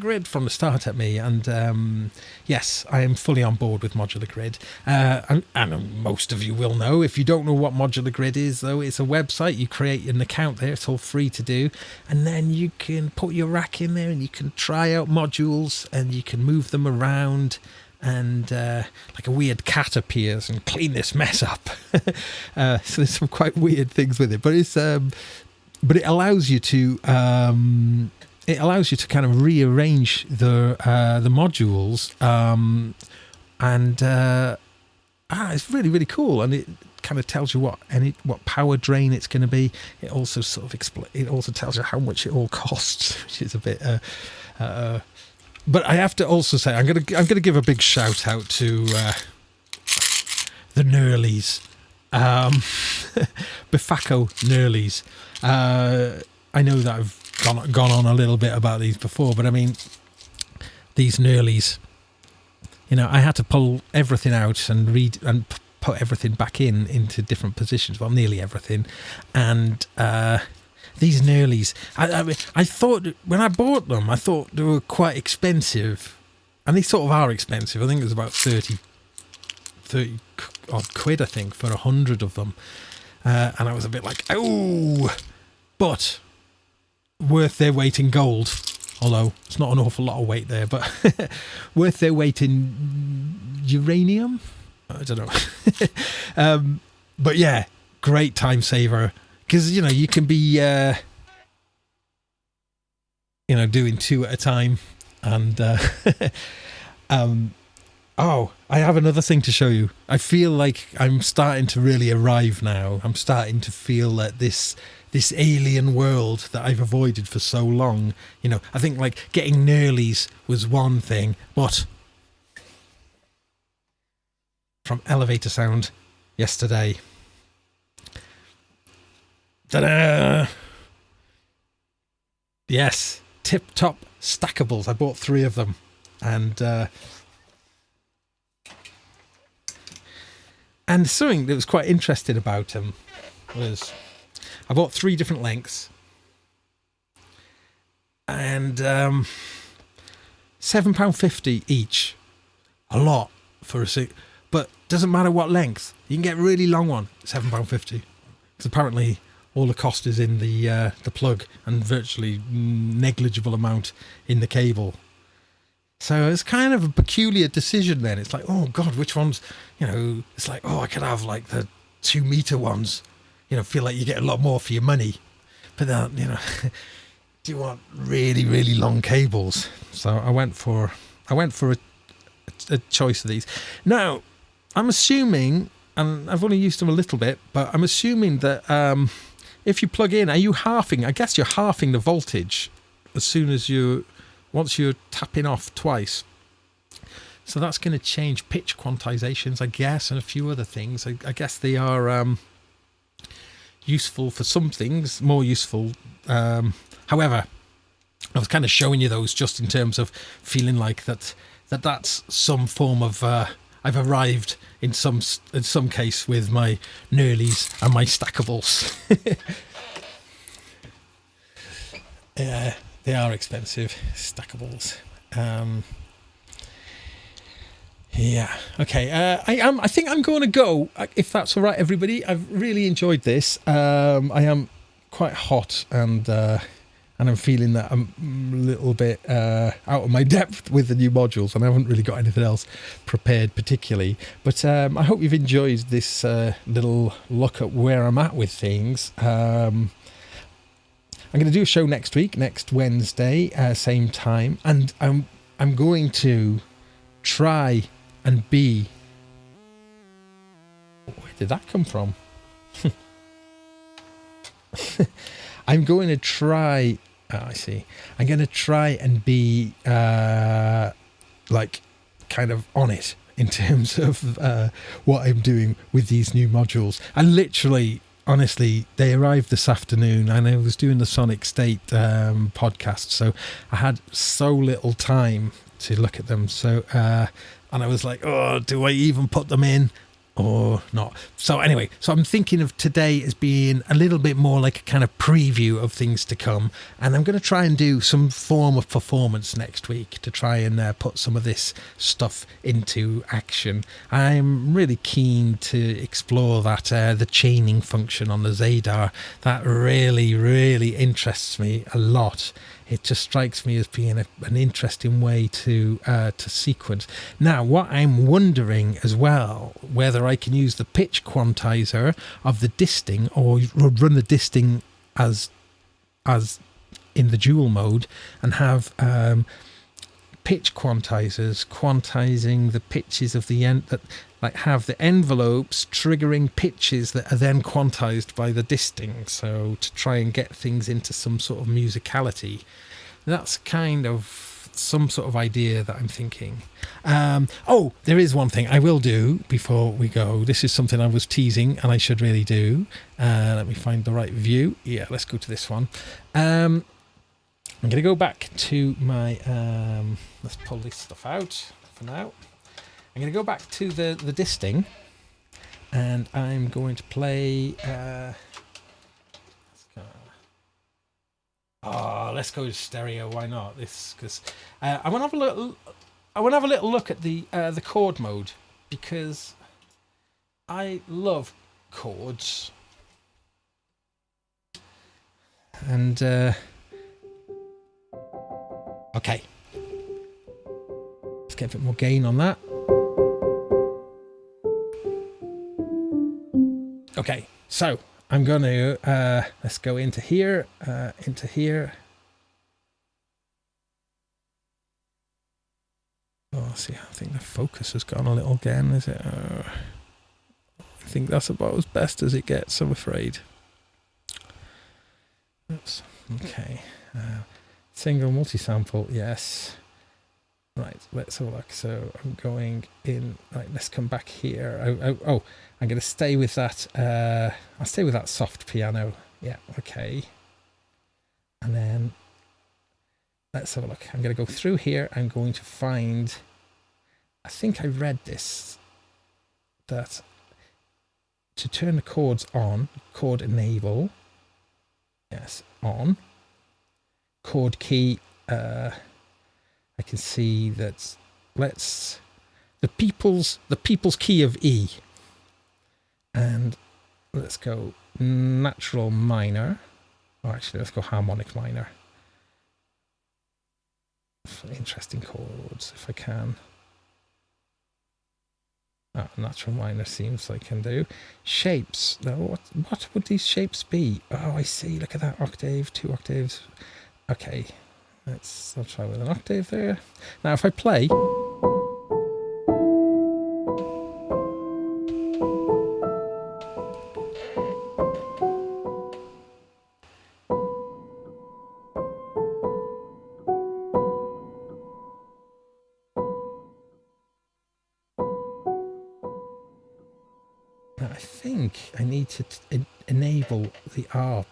grid from the start at me, and yes, I am fully on board with modular grid. And most of you will know. If you don't know what modular grid is, though, it's a website. You create an account there. It's all free to do, and then you can put your rack in there, and you can try out modules, and you can move them around. And like a weird cat appears and clean this mess up. So there's some quite weird things with it, but it's but it allows you to kind of rearrange the modules, and it's really, really cool, and it kind of tells you what power drain it's going to be. It also sort of it also tells you how much it all costs, which is a bit but I have to also say, I'm gonna give a big shout out to the Knurlies, Bifaco Knurlies. I know that I've gone on a little bit about these before, but I mean, these Knurlies, I had to pull everything out and read and put everything back into different positions. Well, nearly everything, and these Knurlies, I thought when I bought them, I thought they were quite expensive, and they sort of are expensive. I think it was about 30 odd quid, I think, for 100 of them, and I was a bit like, oh, but worth their weight in gold. Although it's not an awful lot of weight there, but worth their weight in uranium. I don't know, but yeah, great time saver. Because, you can be, doing two at a time. And, I have another thing to show you. I feel like I'm starting to really arrive now. I'm starting to feel that this alien world that I've avoided for so long, I think like getting Knurlies was one thing, but from Elevator Sound yesterday, ta-da! Yes, tip-top stackables. I bought 3 of them, and something that was quite interesting about them was I bought 3 different lengths, and £7.50 each. A lot for a suit, but doesn't matter what length. You can get a really long one, £7.50. Because apparently all the cost is in the plug and virtually negligible amount in the cable. So it's kind of a peculiar decision then. It's like, oh God, which ones, it's like, oh, I could have like the 2 meter ones, feel like you get a lot more for your money. But then, do you want really, really long cables? So I went for a choice of these. Now, I'm assuming, and I've only used them a little bit, but I'm assuming that if you plug in, are you halving? I guess you're halving the voltage as soon as once you're tapping off twice. So that's going to change pitch quantizations, I guess, and a few other things. I guess they are useful for some things, more useful. However, I was kind of showing you those just in terms of feeling like that's some form of I've arrived in some case with my Knurlies and my stackables. Yeah, they are expensive, stackables. Yeah, okay. I think I'm going to go, if that's all right, everybody. I've really enjoyed this. I am quite hot, and I'm feeling that I'm a little bit out of my depth with the new modules, and I haven't really got anything else prepared particularly. But I hope you've enjoyed this little look at where I'm at with things. I'm going to do a show next week, next Wednesday, same time, and I'm going to try and be... Where did that come from? I'm going to try... Oh, I see. I'm going to try and be, like, kind of on it in terms of what I'm doing with these new modules. And literally, honestly, they arrived this afternoon, and I was doing the Sonic State podcast, so I had so little time to look at them. So, and I was like, oh, do I even put them in or not? So anyway, so I'm thinking of today as being a little bit more like a kind of preview of things to come, and I'm going to try and do some form of performance next week to try and put some of this stuff into action. I'm really keen to explore that the chaining function on the Zadar. That really interests me a lot. It just strikes me as being an interesting way to sequence. Now, what I'm wondering as well, whether I can use the pitch quantizer of the disting or run the disting as in the dual mode and have pitch quantizers quantizing the pitches of the end, that like have the envelopes triggering pitches that are then quantized by the disting, so to try and get things into some sort of musicality. That's kind of some sort of idea that I'm thinking. Oh, there is one thing I will do before we go. This is something I was teasing and I should really do. Let me find the right view. Yeah, let's go to this one. I'm going to go back to my let's pull this stuff out for now. I'm going to go back to the disting, and I'm going to play let's go to stereo. Why not? This, because I want to have a little. I want to have a little look at the chord mode, because I love chords. And okay, let's get a bit more gain on that. Okay, so I'm going to let's go into here, into here. Oh, see, I think the focus has gone a little again. Is it? I think that's about as best as it gets, I'm afraid. Oops. Okay. Single multi-sample, yes. Right, let's have a look. So I'm going in. Right, let's come back here. Oh, I'm going to stay with that. I'll stay with that soft piano. Yeah, okay. And then let's have a look. I'm going to go through here. I'm going to find. I think I read this. That to turn the chords on, chord enable. Yes, on. Chord key. I can see that. Let's the people's key of E. And let's go natural minor. Oh, actually, let's go harmonic minor. Interesting chords, if I can. Oh, natural minor seems like I can do. Shapes. No, what would these shapes be? Oh, I see. Look at that octave, 2 octaves. Okay, I'll try with an octave there. Now, if I play. I think I need to enable the ARP.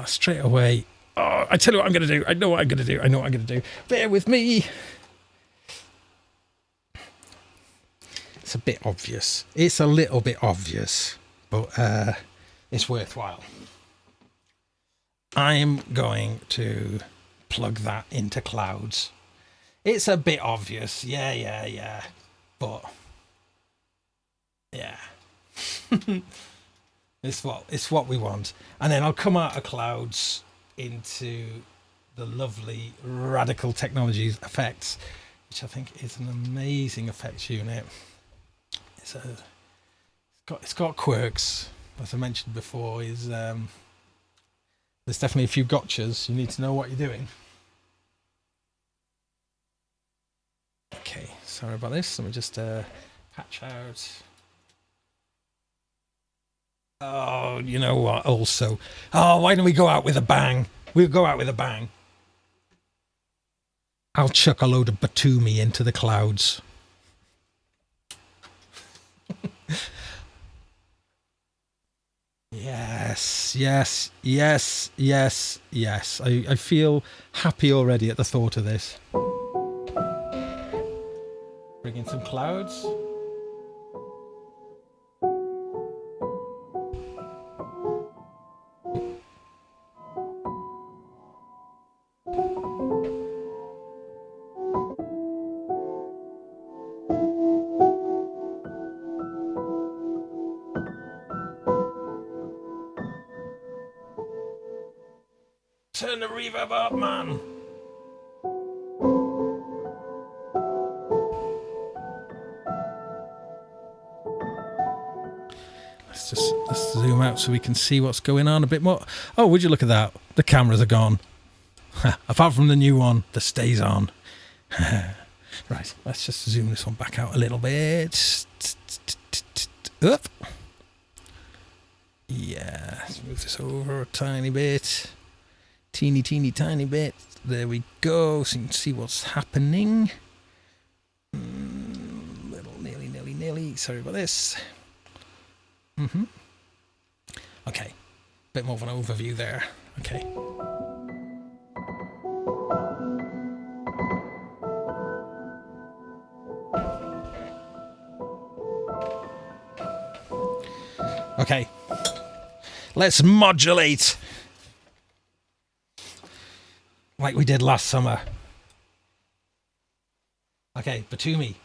Straight away. Oh, I tell you what I'm going to do. I know what I'm going to do. Bear with me. It's a bit obvious. It's a little bit obvious, but it's worthwhile. I'm going to plug that into Clouds. It's a bit obvious. Yeah. But yeah. It's what we want. And then I'll come out of Clouds into the lovely Radical Technologies effects, which I think is an amazing effects unit. It's got quirks, as I mentioned before. There's definitely a few gotchas. You need to know what you're doing. Okay, sorry about this. Let me just patch out. Oh, you know what? Also, why don't we go out with a bang? We'll go out with a bang. I'll chuck a load of Batumi into the clouds. Yes, yes, yes, yes, yes. I feel happy already at the thought of this. Bring in some clouds. Turn the reverb up, man. Let's zoom out so we can see what's going on a bit more. Oh, would you look at that? The cameras are gone. Apart from the new one that stays on. Right, let's just zoom this one back out a little bit. Up. Yeah, let's move this over a tiny bit. Teeny tiny bit. There we go, so you can see what's happening. Little nearly. Sorry about this. Okay, bit more of an overview there. Okay. Okay, let's modulate like we did last summer. Okay, Batumi.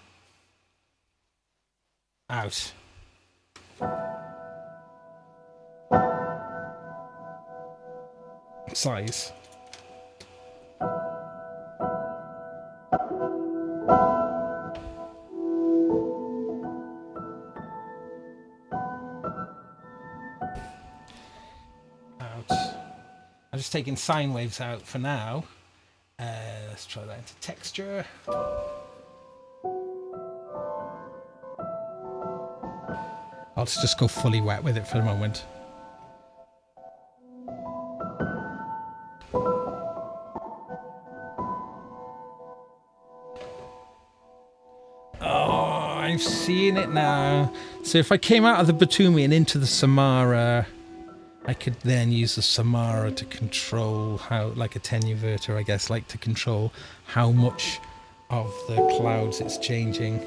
Out. Size. I'm just taking sine waves out for now. Let's try that into texture. I'll just go fully wet with it for a moment. Oh, I'm seeing it now. So if I came out of the Batumi and into the Samara, I could then use the Samara to control how, like a tenuverter, I guess, like to control how much of the clouds it's changing.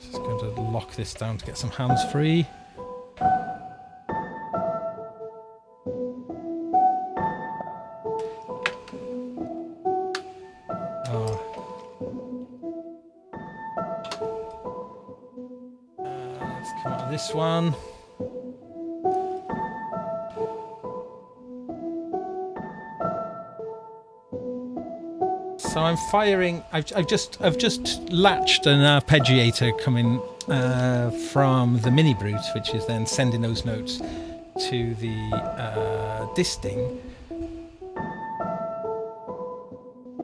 Just going to lock this down to get some hands free. This one. So I'm firing. I've just latched an arpeggiator coming from the Mini Brute, which is then sending those notes to the Disting.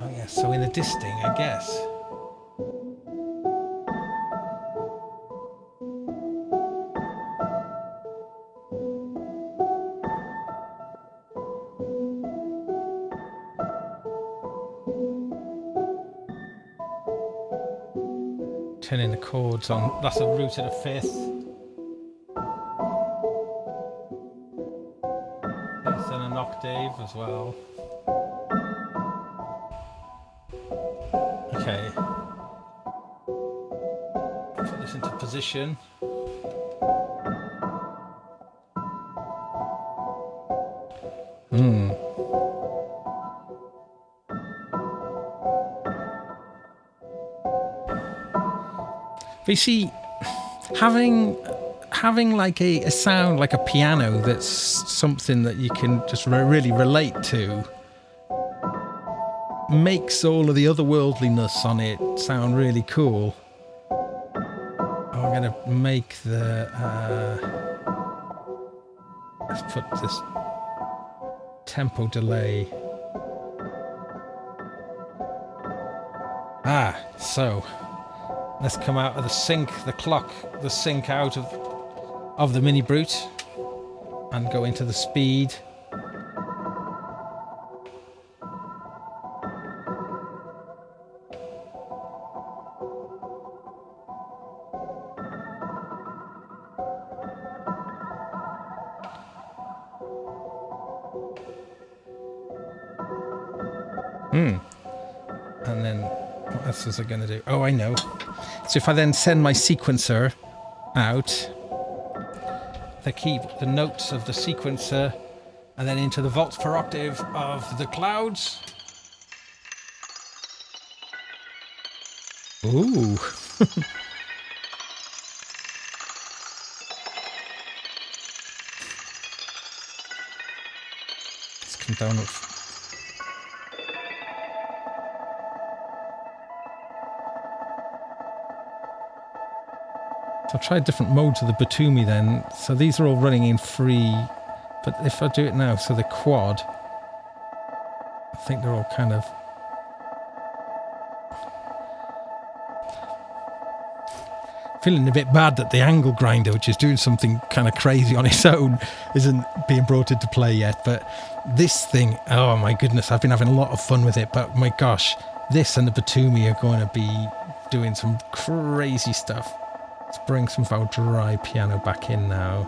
Oh yeah. So in the Disting, I guess. Turning the chords on. That's a root and a fifth. Fifth and an octave as well. Okay. Put this into position. But you see, having having like a sound like a piano that's something that you can just really relate to makes all of the otherworldliness on it sound really cool. I'm going to make the... let's put this tempo delay. So let's come out of the sync, the sync out of the Mini Brute and go into the speed. And then what else was I going to do? Oh, I know. So if I then send my sequencer out, the notes of the sequencer, and then into the volts per octave of the clouds. Ooh. Let's come down with... So I've tried different modes of the Batumi then. So these are all running in free. But if I do it now, so the quad, I think they're all kind of... Feeling a bit bad that the angle grinder, which is doing something kind of crazy on its own, isn't being brought into play yet. But this thing, oh my goodness, I've been having a lot of fun with it. But my gosh, this and the Batumi are going to be doing some crazy stuff. Let's bring some of our dry piano back in now.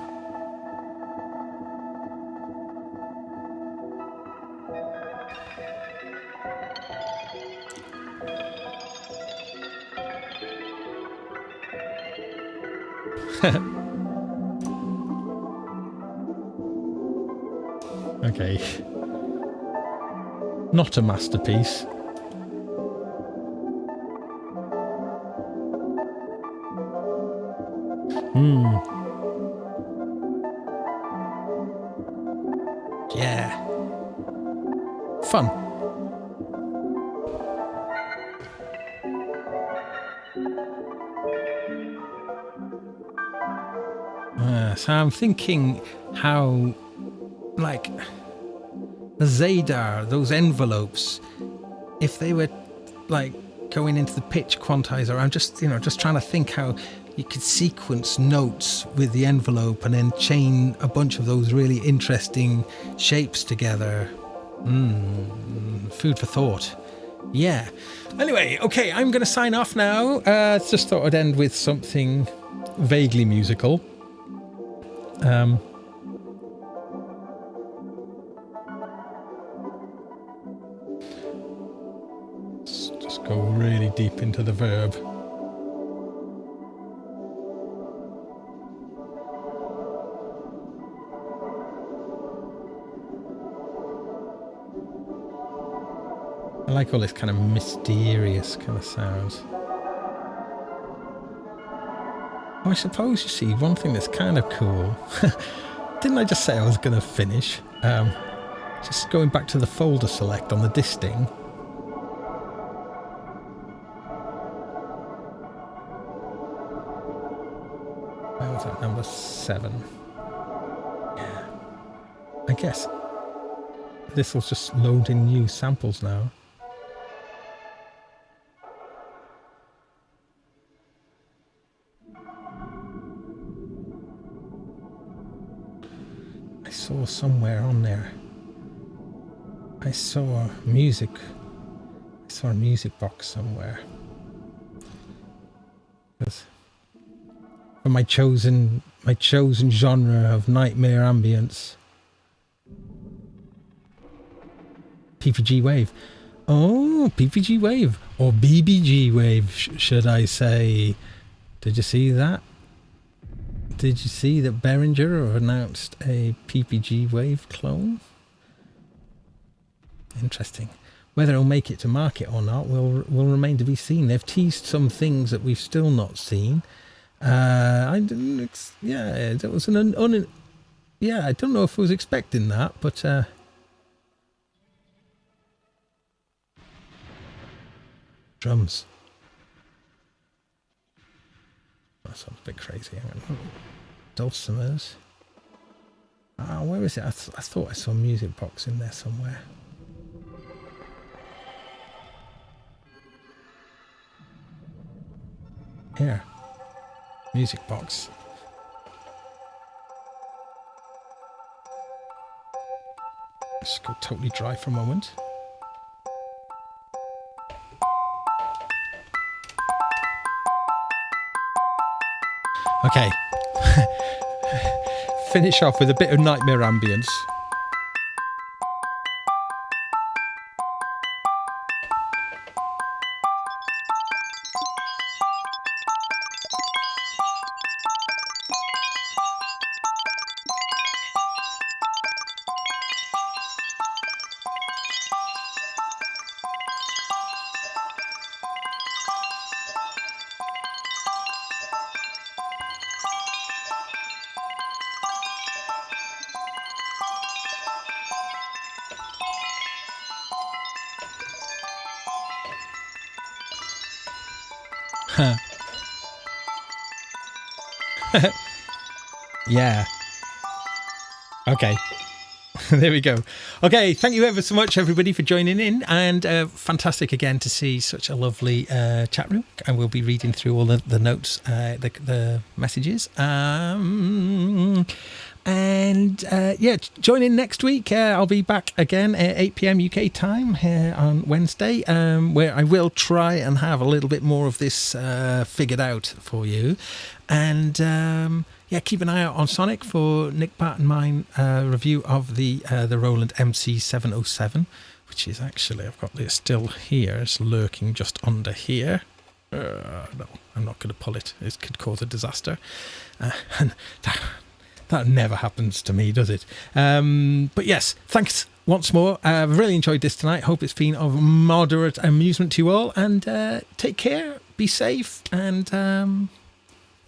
Okay. Not a masterpiece. Yeah. Fun. So I'm thinking how, like, the Zadar, those envelopes, if they were, like, going into the pitch quantizer, I'm just trying to think how you could sequence notes with the envelope and then chain a bunch of those really interesting shapes together. Food for thought. Yeah. Anyway, okay, I'm going to sign off now. Just thought I'd end with something vaguely musical. Let's just go really deep into the verb. I like all this kind of mysterious kind of sounds. Oh, I suppose, you see, one thing that's kind of cool. Didn't I just say I was going to finish? Just going back to the folder select on the Disting. Where was that? Number 7. Yeah. I guess this will just load in new samples now. I saw somewhere on there. I saw music. I saw a music box somewhere. For my chosen genre of nightmare ambience. PPG Wave. Oh, PPG Wave. Or BBG Wave, should I say. Did you see that? Did you see that Behringer announced a PPG Wave clone? Interesting. Whether it'll make it to market or not will remain to be seen. They've teased some things that we've still not seen. I didn't. Yeah, it was an yeah. I don't know if I was expecting that, but drums. That sounds a bit crazy. Dulcimers. Where is it? I thought I saw a music box in there somewhere. Here. Music box. Let's go totally dry for a moment. Okay. Finish off with a bit of nightmare ambience. Yeah. Okay. There we go. Okay, thank you ever so much, everybody, for joining in, and fantastic again to see such a lovely chat room. And we'll be reading through all the notes, the messages. Yeah, join in next week. I'll be back again at 8 p.m. UK time on Wednesday, where I will try and have a little bit more of this figured out for you. And yeah, keep an eye out on Sonic for Nick Pat and mine review of the Roland MC707, which is actually, I've got this still here. It's lurking just under here. No, I'm not going to pull it. It could cause a disaster. And that never happens to me, does it? But yes, thanks once more. I've really enjoyed this tonight. Hope it's been of moderate amusement to you all. And take care, be safe, and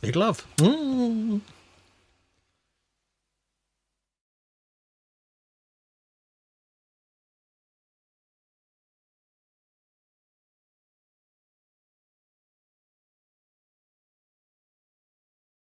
big love.